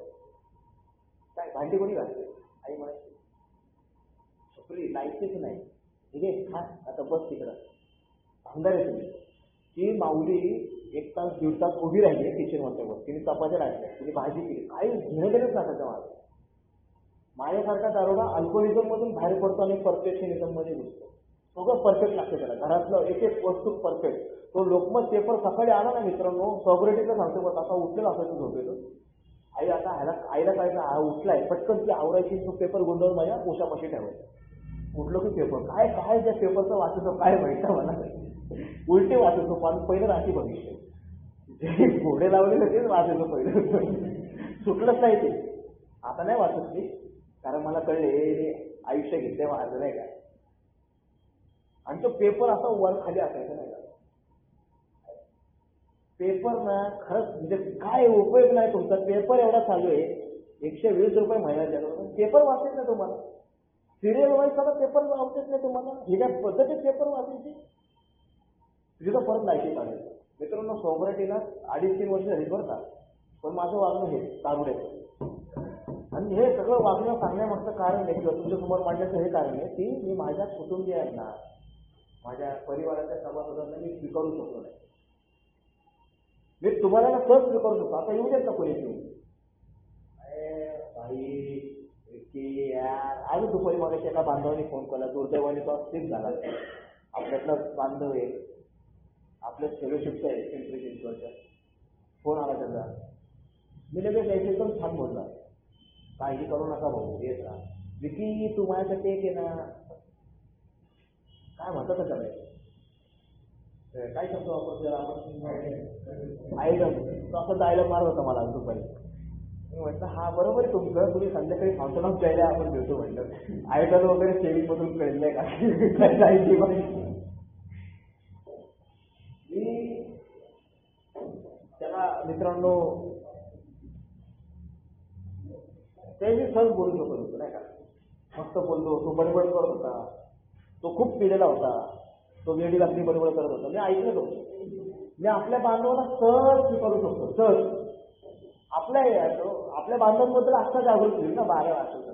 काय भांडी कोणी घालते, आई म्हणायची छपरी लायचीच नाही, ठीक आहे खा आता बस तिकडं भांडारे तुम्ही. ती माऊली 1 तास 1.5 तास उभी राहिली किचन मध्ये, तिने चपात्या लागल्या, तिने भाजी केली, काही घेणं देणंच नसायचं माझं. माझ्यासारखा दारोडा अल्कोहोलिझम मधून बाहेर पडतो आणि परफेक्शनिझम मध्ये घुसतो. सगळं परफेक्ट लागतं त्याला, घरातलं एक एक वस्तू परफेक्ट. तो लोकमत पेपर सकाळी आला ना मित्रांनो, सॉग्रेटिसला सांगतो बघ असा उठलेला असायचं झोपेतो. आई आता आईला काय हा उठलाय, पटकन ती आवरायची, तो पेपर गुंडवून माझ्या उशापाशी ठेवायचा. उठलो की पेपर काय काय त्या पेपरचं वाचतो काय माहिती मला, उलटे वाचतो. पण पहिलं राशी बघितले, जे घोडे लावलेले तेच वाचायचं पहिलं. सुटलंच नाही ते. आता नाही वाचत मी, कारण मला कळले हे आयुष्य घेतले माझं नाही का. आणि तो पेपर असा वर खाली असायचा नाही का. पेपर ना खरंच म्हणजे काय उपयोग नाही तुमचा. पेपर एवढा चालू आहे, 120 रुपये महिना द्यायला, पेपर वाचायच नाही तुम्हाला. सिरियल वाईज सगळं पेपर वाचत नाही तुम्हाला. हे काय पद्धतीत पेपर वाचायची, तिथं परत लायकी काढायचं. मित्रांनो, सोबराटीला 2.5-3 वर्ष झाली बरं का, पण माझं वागणं हे दारुड्याचं. आणि हे सगळं वागणं सांगण्यामागचं कारण आहे किंवा तुमच्या समोर मांडण्याचं हे कारण आहे की मी माझ्या कुटुंबियांना, माझ्या परिवाराच्या सभासदांना मी स्वीकारू शकलो नाही. मी तुम्हाला ना सहज स्वीकारू शकतो. आता येऊ देत ना कोणी तुम्ही भाई की यार, आज दुपारी मागाशी एका बांधवाने फोन केला, दुर्दैवाने तो स्थिर झाला. आपल्यातला बांधव आहे, आपल्या फेलोशिपचा आहे पिंपरी चिंचवडच्या, फोन आला त्याचा. मी लगेच यायचे एकदम छान बोलला, काळजी करू नका भाऊ, येत राहा. विकी तू माझ्यासाठी एक आहे ना, काय म्हणतात त्याला, काय शब्द वापरतो त्याला आपण, आयडम. तो असं डायलॉग मारत होता मला दुपारी. मी म्हटलं हा बरोबर आहे तुमचं, तुम्ही संध्याकाळी फाउंटन प्यायला आपण भेटू म्हटलं. आयडल वगैरे सेविंग मधून कळलंय का जायची. मी त्याला मित्रांनो त्याची सहज बोलू शकत होतो नाही का, मस्त बोलतो. तो बडबड करत होता, तो खूप पिलेला होता, तो वेडी लागली बडबड करत होता. मी ऐकलं होतो. मी आपल्या बांधवाला सहज स्वीकारू शकतो, सहज. आपल्या बांधवांबद्दल आस्था जागृत होईल ना. 12 वर्षाचा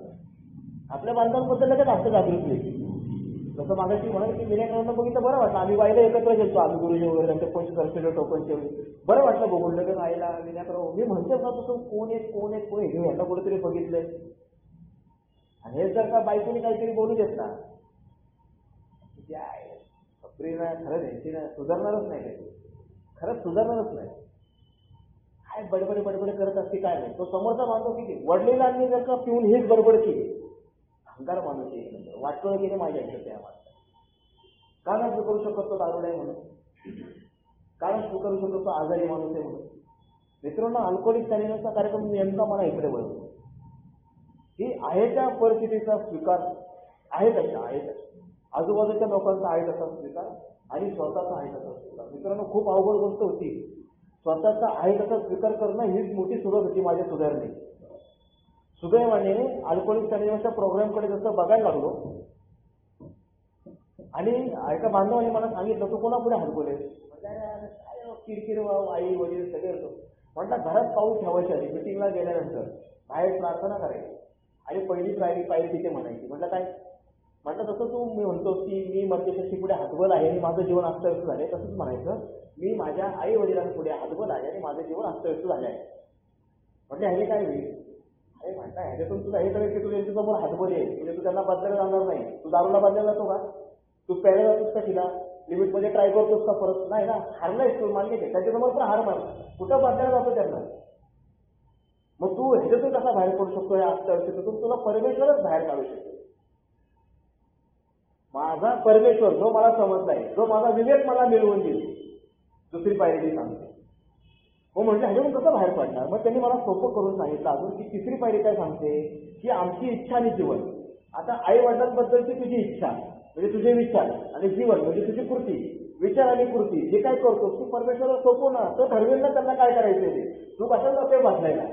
आपल्या बांधवांबद्दल लगेच आस्था जागृत होईल. जसं मागाशी म्हणाल की विनायकांना बघितलं बरं वाटलं. आम्ही बाईला एकत्र गेलो, आम्ही गुरुजी वगैरे त्यांचे पंच करतो टोपणचे बरं वाटलं बघून लगेच आईला विनायक मी म्हणतो ना तसं कोण आहे कोण आहे कोण हे यांना कुठेतरी बघितलंय. आणि हे जर का बायकोनी काहीतरी बोलू देत ना ना खरंच यांची ना सुधारणारच नाही काही, खरंच सुधारणारच नाही. काय बडबड बडबड करत असते काय नाही. तो समोरचा माणूस किती वडिलांनी जर का पिऊन हीच बडबड केली, अहंकार माणूस आहे, वाटतं की नाही माझ्या आयुष्यात या माणसाला का नाही करू शकत तो दारुडा आहे म्हणून, का नाही करू शकत तो आजारी माणूस आहे म्हणून. मित्रांनो, अल्कोहोलिक अनोनिमसचा कार्यक्रम नेमका मला इकडे वळवतो की आहे त्या परिस्थितीचा स्वीकार आहे तशा आहे तशा आजूबाजूच्या लोकांचा आहे तसा स्वीकार आणि स्वतःचा आहे तसा स्वीकार. मित्रांनो, खूप अवघड गोष्ट होती. स्वतःचा आहे तसा स्वीकार करणं हीच मोठी सुरुवात होती माझ्या सुधारणे. सुदैवाने अल्कोहोलिक अनोनिमसच्या प्रोग्रामकडे जसं बघायला लागलो आणि एका बांधवाने मला सांगितलं तू कोणा पुढे हात बोलेस. काय किरकिर आई वडील सगळे होतो. म्हटलं घरात पाऊल ठेवायची आधी मिटिंगला गेल्यानंतर बाहेर प्रार्थना करायची आणि पहिली पायरी तिथे म्हणायची. म्हटलं काय म्हटलं तसं तू मी म्हणतो की मी मध्यस्थी पुढे हातबल आहे आणि माझं जीवन अस्तव्यस्त झालंय तसंच म्हणायचं मी माझ्या आई वडिलांपुढे हातबल आहे आणि माझं जीवन अस्तव्यस्त झालं आहे. म्हटलं ह्याने काय होईल. अरे म्हटलं ह्याच्यातून तुला हे कळेल की तुझ्या यांच्यासमोर हातबल आहे म्हणजे तू त्यांना बदलायला जाणार नाही. तू दारूला बदलायला जातो का, तू प्यायला जातोस का, तिला लिमिटमध्ये ट्राय करतोस का, परत नाही ना, हारलायस तू मान्य घे त्याच्यासमोर पण हार मान, कुठं बदलायला जातो त्यांना. मग तू ह्याच्यातून कसा बाहेर पडू शकतो या अस्तव्यवस्थेतून, तुला परमेश्वरच बाहेर काढू शकतो. माझा परमेश्वर जो मला समजलाय, जो माझा विवेक मला मिळवून देईल. दुसरी पायरी सांगते हो म्हटलं ह्याच्यातून कसं बाहेर पडणार. मग त्यांनी मला सोपं करून सांगितलं अजून की तिसरी पायरी काय सांगते की आमची इच्छा आणि जीवन. आता आई वडिलांबद्दलची तुझी इच्छा म्हणजे तुझे विचार आणि जीवन म्हणजे तुझी कृती, विचार आणि कृती जे काय करतो तू परमेश्वराला सोपव ना, तो ठरवेल ना त्यांना काय करायचं ते. तू कशाला जातोय बदलायला.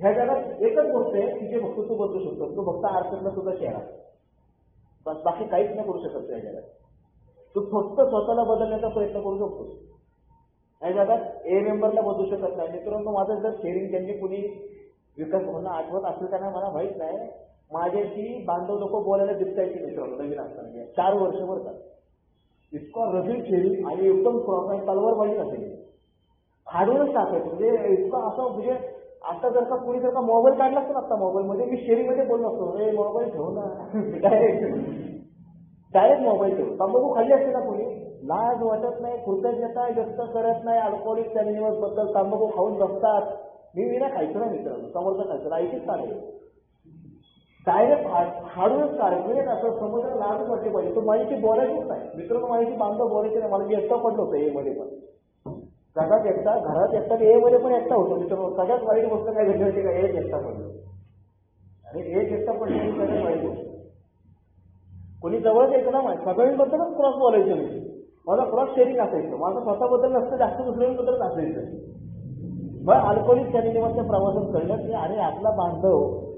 ह्या जगात एकच गोष्ट आहे की जे फक्त तू बदलू शकतो, तू फक्त आरशातला तुझा चेहरा, बस बाकी काहीच नाही करू शकत त्या जगात. तू फक्त स्वतःला बदलण्याचा प्रयत्न करू शकतो. या जगात ए मेंबरला बदलू शकत नाही. मित्रांनो, माझं जर शेअरिंग त्यांनी कुणी विकास होणं आठवत असेल त्यांना मला माहित नाही. माझ्याशी बांधव लोक बोलायला दिसतायची मित्रांनो नवीन असताना 4 वर्षभर का इतका रफीक शेअरिंग आणि एकदम तलवारबाजी असेल हाडूनच टाकायचं म्हणजे इतकं असं म्हणजे आता जर का कुणी जर का मोबाईल काढला असतो ना आता मोबाईलमध्ये मी शेअरिंगमध्ये बोललो असतो रे मोबाईल ठेवू ना डायरेक्ट मोबाईल ठेवू. तंबाखू खाल्ली असते ना कोणी लाज वाटत नाही, कृतज्ञता व्यक्त करत नाही. अल्कोहोलिक अनोनिमस बद्दल तंबाखू खाऊन बसतात. मी विना खायचं ना मित्रांनो, समोरचं खायचं ऐकच चालेल डायरेक्ट हाडूनच काढायचं म्हणजे असं समोरला लाजच वाटली पाहिजे. तो माझ्याशी बोलायचीच नाही मित्रांनो, माझ्याशी बांधव बोलायचे नाही. मला मी एकटा पडलो होतो ए मध्ये पण जगात एकटा, घरात एकटा, ए मध्ये पण एकटा होतो मित्रांनो. सगळ्यात वाईट गोष्ट काय घडली होती का एक एकटा पडलो आणि एक एकटा पडल्याची सगळ्यात वाईट गोष्ट. कोणी जवळच यायचं ना सगळ्यांबद्दलच क्रॉस बोलायचं नाही. माझा क्रॉस शेअरिंग असायचं, माझं स्वतःबद्दल नसतं जास्त दुसऱ्यांबद्दलच असायचं. मग अल्कोहोलिक अनोनिमसच्या प्रवासात कळलं की अरे आपला बांधव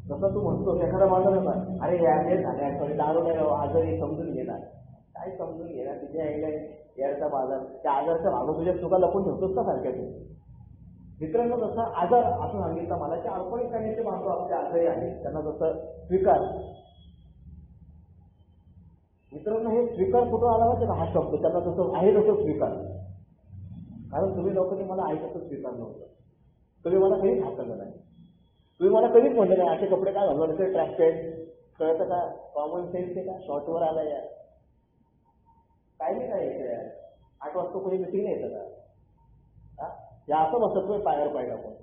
जसं तू म्हणतो एखादा बांधव होता अरे हे झाले दारू आजारी समजून घेणार, काय समजून घेणार तुझ्या आईला याचा बाजार त्या आजारचा भाग तुझ्या चुका लपून ठेवतोस का सारख्या तू. मित्रांनो, जसा आजार असं सांगितलं मला की अल्कोहोलिक अनोनिमसचे बांधव आपले आजारी आहेत त्यांना जसं स्वीकार. मित्रांनो, हे स्वीकार कुठं आला माहिती का हा शब्द त्यांना जसं आहे तसं स्वीकार. कारण तुम्ही लोकांनी मला आहे तसं स्वीकार नव्हतं. तुम्ही मला कधीच हाकललं नाही. तुम्ही मला कधीच म्हणलं नाही असे कपडे काय घालून असे ट्रॅक पॅन्ट कळतं का, कॉमन सेन्स आहे का, शॉर्टवर आला यार काय नाही काय यायचं यार. 8 वाजता कोणी मिटिंग नाही येतं का या असं बसत नाही पायावर पाय टाकून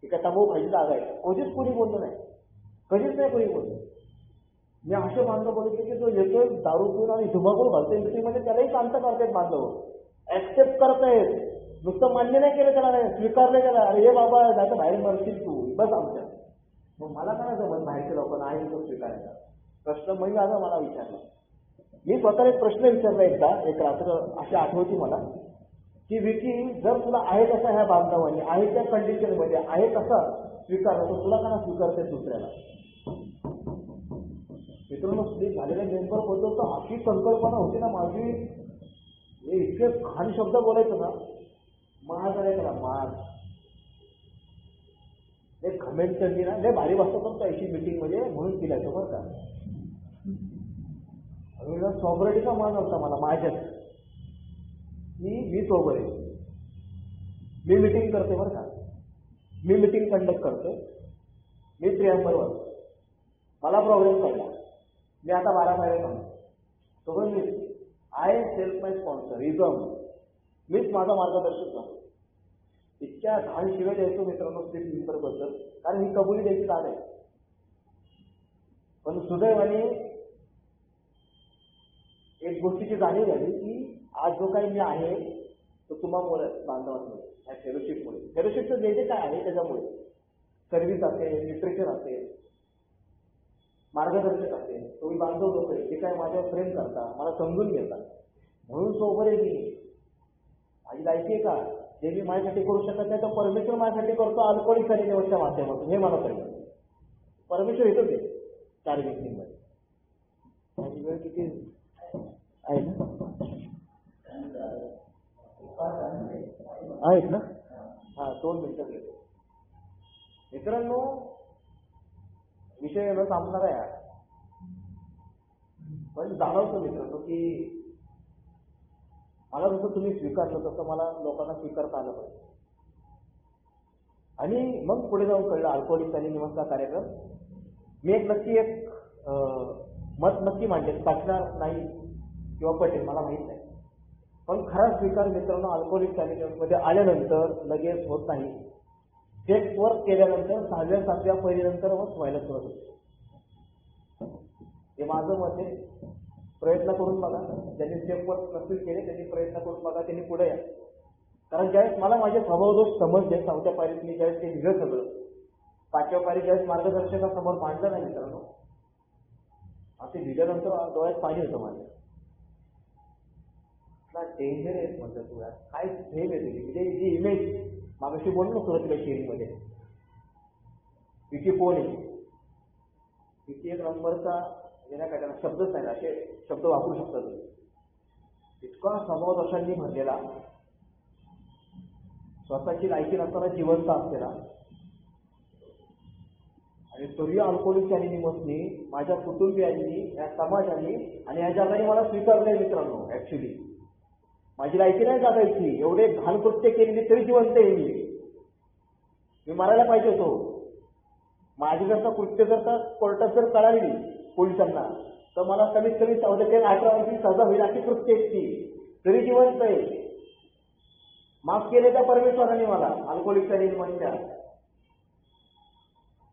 की काय तंबाखू खायची जागा आहे. कधीच कोणी बोललो नाही, कधीच नाही कोणी बोललो. मी असे बांधव बघितले की जो येतोय दारू पिऊन आणि धुमाकूळ घालतोय मिटिंगमध्ये त्यालाही शांत करतायत बांधव, ऍक्सेप्ट करतायत. नुसतं मान्य नाही केलं त्याला, स्वीकारलं त्याला. अरे हे बाबा जायचं बाहेर मरशील तू बस आमच्या. मग मला काय जमत बाहेरच्या लोकांना आहे तो स्वीकारायचा प्रश्न. मग आता मला विचारला, मी स्वतःला एक प्रश्न विचारला एकदा एक रात्र अशी आठवती मला की विकी जर तुला आहे तसा ह्या बांधवांनी आहे त्या कंडिशनमध्ये आहे तसा स्वीकार होतो तुला का स्वीकारते दुसऱ्याला. मित्रांनो, स्लीप झालेल्या मेंबर बोलतो तर अशी संकल्पना होती ना माझी, इतके घाण शब्द बोलायचं ना, महाग आहे त्याला महाग. एक कमेंट करली ना लय भारी वाजता पण अशी मीटिंग मध्ये म्हणून केल्याचं बरं का. सॉबरेटीचा मान होता मला माझ्यात, मी सोबर आहे, मी मिटिंग करते बरं का, मी मिटिंग कंडक्ट करते, मी प्रियांबर वाचतो, मला प्रॉब्लेम कळला, मी आता 12 पायऱ्या सांगतो सोबत मी I self my sponsor ism, मीच माझा मार्गदर्शक झालो. इतक्या घाण शिवाय द्यायचो मित्रांनो स्टेट मेंबर बद्दल, कारण ही कबुली द्यायची जाण आहे. पण सुदैवाने एक गोष्टीची जाणीव झाली की आज जो काही मी आहे तो तुम्हाला बांधवांमुळे, या फेलोशिपमुळे. फेलोशिपचं जे काय आहे त्याच्यामुळे सर्व्हिस असेल, लिटरेचर असेल, मार्गदर्शक असेल, तुम्ही बांधव लोक आहे जे काय माझ्यावर प्रेम करता, मला समजून घेता, म्हणून सोबर आहे मी. माझी लायकी आहे का जे मी माझ्यासाठी करू शकत नाही तर परमेश्वर माझ्यासाठी करतो अल्कोहोलिक अनोनिमसच्या माध्यमातून, हे मला कळलं. परमेश्वर येतो ते 4 व्यक्तींमध्ये. माझी वेळ किती आहे ना, आहेत ना, 2 मिनिटं घेतो. मित्रांनो विषय न संपणार आहे, पण जाणवतं मित्रांनो की मला जसं तुम्ही स्वीकारलं तसं मला लोकांना स्वीकारता आलं पाहिजे. आणि मग पुढे जाऊन कळलं अल्कोहोलिक अनोनिमसचा कार्यक्रम मी एक मत नक्की मांडेल, पटणार नाही किंवा पटेल मला माहित नाही, पण खरा स्वीकार मित्रांनो अल्कोहोलिक अनोनिमसमध्ये आल्यानंतर लगेच होत नाही. स्टेप वर्क केल्यानंतर 6व्या 7व्या पहिल्यानंतर मग व्हायला सुरुवात होते. हे माझं मत आहे. प्रयत्न करून बघा, ज्यांनी स्टेप वर्क नसतील केले त्यांनी प्रयत्न करून बघा, त्यांनी पुढे या. कारण ज्यावेळेस मला माझे स्वभावदोष समजले 4थ्या पायरीत मी ज्यावेळेस ते दिलं सगळं, 5व्या पायरीत ज्यावेळेस मार्गदर्शकासमोर मांडलं नाही मित्रांनो, असे दिल्यानंतर डोळ्यात पाणी होतं माझ्या. डेंजर आहे म्हणतात तुला काय फेम आहे तुझी, म्हणजे जी इमेज मागाशी बोललो सुरुवातीला शेअरिंगमध्ये, तिची कोण आहे, तिची एक नंबरचा येण्या काय त्याला शब्दच नाही, असे शब्द वापरू शकता तुम्ही. इतका स्वभावदोषांनी भरलेला, स्वतःची लायकी नसताना जिवंत असलेला, आणि तरी अल्कोहोलिक अनोनिमसनी माझ्या कुटुंबियांनी, या समाजाने आणि या जगाने मला स्वीकारलंय मित्रांनो. ऍक्च्युली माझी लायकी नाही जगायची, एवढे घाण कृत्य केलेली तरी जिवंत आहे मी मारायला पाहिजे होतो. माझी जर कृत्य जर का कोर्टात जर कळाली पोलिसांना तर मला कमीत कमी 14 ते 18 वर्षाची सजा होईल, अशी कृत्य ती तरी जिवंत आहे. माफ केले त्या परमेश्वराने मला अल्कोहोलिक अनोनिमसच्या.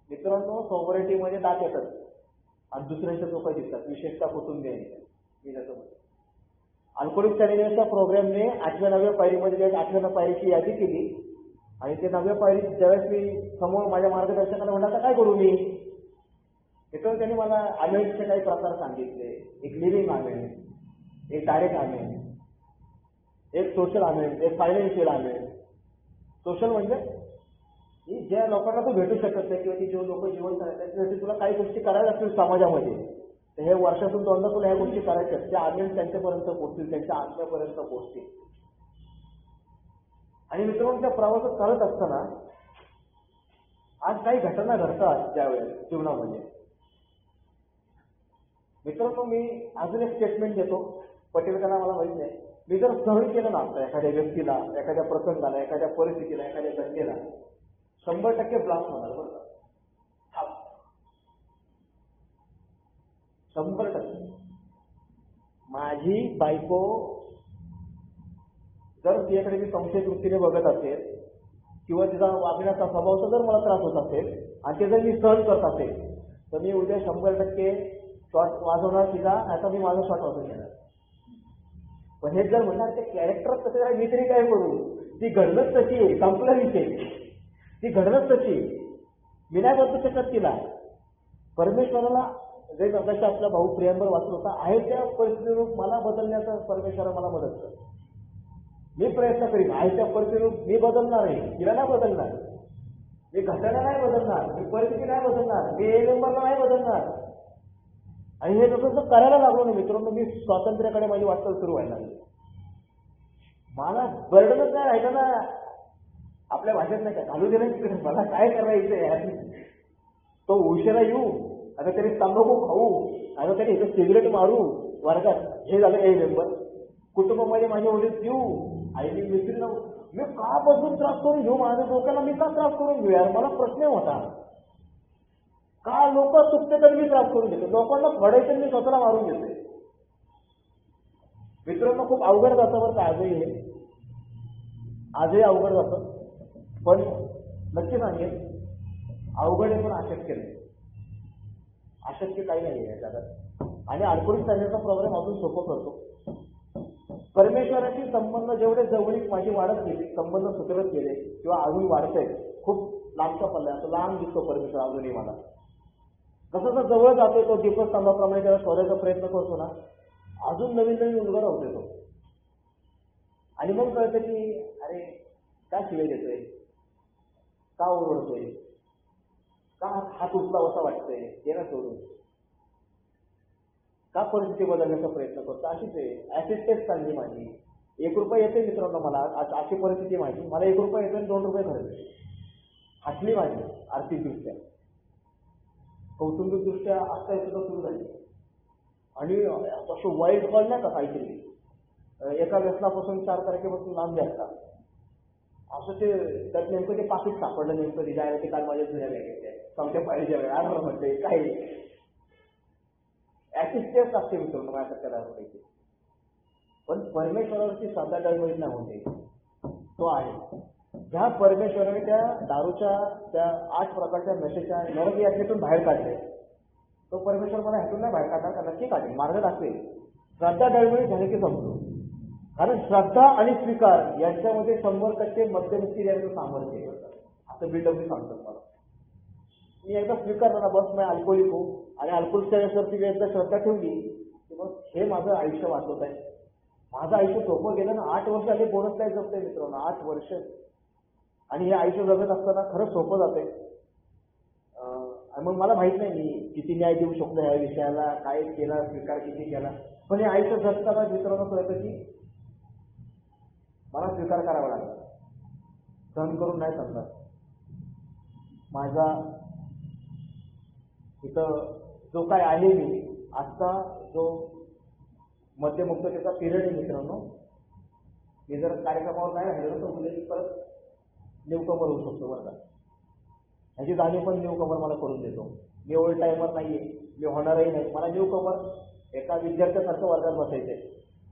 मित्रांनो सॉबरेटीमध्ये दात येतात आणि दुसऱ्यांच्या चोका दिसतात, विशेषतः कुटुंबियांच्या. मी जातो अल्कोहोलिक अनोनिमसच्या प्रोग्रामने 8व्या 9व्या पायरीमध्ये 8व्या पायरीची यादी केली आणि ते 9व्या पायरीत ज्यावेळेस मी समोर माझ्या मार्गदर्शकाला म्हणलं आता काय करू मी, तिथं त्यांनी मला आमेंटचे काही प्रकार सांगितले. एक लिव्हिंग आमेंट, एक डायरेक्ट आमेंट, एक सोशल आमेंट, एक फायनान्शियल आमेंट. सोशल म्हणजे की ज्या लोकांना तू भेटू शकत नाही किंवा ती जे लोक जिवंत आहेत त्याच्यासाठी तुला काही गोष्टी करायला लागतील समाजामध्ये, तर हे वर्षातून 2दा तुला ह्या गोष्टी करायच्या, त्या आमेंट त्यांच्यापर्यंत पोहोचतील, त्यांच्या आत्म्यापर्यंत पोहोचतील. आणि मित्रांनो त्या प्रवासात करत असताना आज काही घटना घडतात त्यावेळेस जीवनामध्ये. मित्रांनो मी अजून एक स्टेटमेंट देतो, पटेल का मला माहित नाही. मी जर सहन केलं ना एखाद्या व्यक्तीला, एखाद्या प्रसंगाला, एखाद्या परिस्थितीला, एखाद्या घटनेला 100% ब्लास्ट होणार बरं का, 100%. माझी बायको जर तिच्याकडे मी संशय दृष्टीने बघत असेल किंवा तिचा वागण्याचा स्वभावचा जर मला त्रास होत असेल आणि ते जर मी सहन करत असेल तर मी उद्या 100% शॉट वाजवणार तिला, आता मी माझा शॉट वाजवून घेणार. पण हे जर म्हणणार ते कॅरेक्टर कसं काय, मी तरी काय करू, ती घडलंच तशी आहे, संपला विषय, ती घडलंच तशी, मी नाही बदलू शकत तिला. परमेश्वराला जे जगाच्या आपला भाऊ प्रियांबर वाचत होता आहे त्या परिस्थितीरूप मला बदलण्याचा परमेश्वरा मला मदत कर. मी प्रयत्न करीन, आहे त्या परिस्थितीरूप मी बदलणार आहे, तिला नाही बदलणार, मी घटना नाही बदलणार, मी परिस्थिती नाही बदलणार, मी ए मेंबरला नाही बदलणार. आणि हे जसं करायला लागलो ना मित्रांनो, मी स्वातंत्र्याकडे माझी वाटचाल सुरू व्हायला लागली. मला बर्डनच नाही राहिलं ना, आपल्या भाषेत नाही का घालू दिलं तिकडे, मला काय करायचं यार, तो उशिरा येऊ, आता तरी तंबाखू खाऊ, आता तरी इथं सिगरेट मारू, वर्गात हे झालं ए मेंबर, कुटुंबामध्ये माझे वडील पिऊ, आईने मित्र, मी का बदलून त्रास करून घेऊ माझ्या डोक्याला, मी का त्रास करून घेऊ यार, मला प्रश्न होता का लोक चुकते तर मी त्रास करून घेतो, लोकांना फडायचं मी स्वतःला मारून घेते. मित्रांनो खूप अवघड जातं बरं का, आजही अवघड जातं, पण नक्की सांगेल अवघड आहे पण अशक्य नाही, अशक्य काही नाही आहे जगात. आणि अल्कोहोलिक जाण्याचा प्रॉब्लेम अजून सोपं करतो. परमेश्वराशी संबंध जेवढे जवळीक माझी वाढत गेली, संबंध सुधारत गेले किंवा अजून वाढतंय, खूप लांबचा पल्ला असं लांब दिसतो परमेश्वर अजूनही मला. कसं जर जवळ जातोय तो दीपक स्तंभाप्रमाणे त्याला शोधायचा प्रयत्न करतो ना, अजून नवीन नवीन उलगडा होतोय तो. आणि मग कळतं की अरे का शिवाय देतोय, का ओरडतोय, का हात उचलावा असं वाटतंय, येणं सोडून का परिस्थिती बदलण्याचा प्रयत्न करतो. अशीच आहे. ऍसिस्टेट चालली माझी, 1 रुपया येते मित्रांनो मला, अशी परिस्थिती माझी, मला 1 रुपया येतो आणि 2 रुपये खर्च हटली माझी आर्थिकदृष्ट्या, कौटुंबिकदृष्ट्या आता सुद्धा सुरू झाली. आणि असं वाईट कॉल नाही का काहीतरी, एका व्यसनापासून 4 तारखेपासून लांब असतात असं ते, त्यात नेमकं ते पाकिट सापडलं, नेमकं ते जायला ते काल माझ्या जुन्या बँकेत चौथ्या पाहिजे वेळा म्हणते काही ऍसिस्टन्स असते मित्रांनो माझ्या करायची. पण परमेश्वरावरची श्रद्धा डळमळीत नाही होते, तो आहे. ज्या परमेश्वराने त्या दारूच्या त्या 8 प्रकारच्या नशेच्या नरक यातून बाहेर काढले, तो परमेश्वर मला ह्यातून नाही बाहेर काढणार का, नक्की काढेल, मार्ग दाखवेल. श्रद्धा डळमळीत झाली की संपतो. कारण श्रद्धा आणि स्वीकार यांच्यामध्ये 100% मध्यस्थी याचं सामर्थ्य आहे, असं बिल्डअप सांगतात मला. मी एकदा स्वीकारला ना, बस मी अल्कोहोलिक हो, आणि अल्कोहोलच्या व्यसनावरती एकदा श्रद्धा ठेवली की मग हे माझं आयुष्य वाचवत आहे, माझं आयुष्य सोपं गेलं ना. 8 वर्ष आले बोनस काय जगतंय मित्रांनो, 8 वर्ष, आणि हे आयुष्य जगत असताना खरंच सोपं जातंय. मग मला माहित नाही मी किती न्याय देऊ शकतो या विषयाला, काय केला, स्वीकार किती केला, पण हे आयुष्य जगताना मित्रांनो कळतं की मला स्वीकार करावा लागला, सहन करून नाही समजा. माझा इथं जो काय आहे मी आजचा जो मध्यमुक्ततेचा पिरियड आहे मित्रांनो, मी जर कार्यक्रमावर नाही राहिलो तर उद्या परत न्यूकमर होऊ शकतो बरं का. ह्याची जाणीव पण न्यूकमर मला करून देतो. मी ओल्ड टायमर नाहीये, मी होणारही नाही. मला न्यूकमर एका विद्यार्थ्यासारखं वर्गात बसायचंय.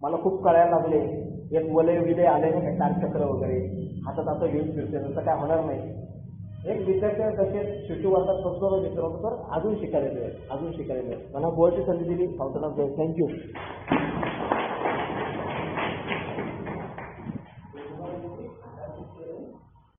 मला खूप कळायला लागले, एक वलय विलय आले नाही का, चक्र वगैरे हातात आता घेऊन फिरते, तसं काय होणार नाही. एक विद्यार्थी तसे शिशु वर्गात बसलो मित्रांनो, तर अजून शिकायला मिळेल, अजून शिकायला मिळेल. मला बोर्डची संधी दिली, फाउंटन ऑफ जॉय. थँक्यू.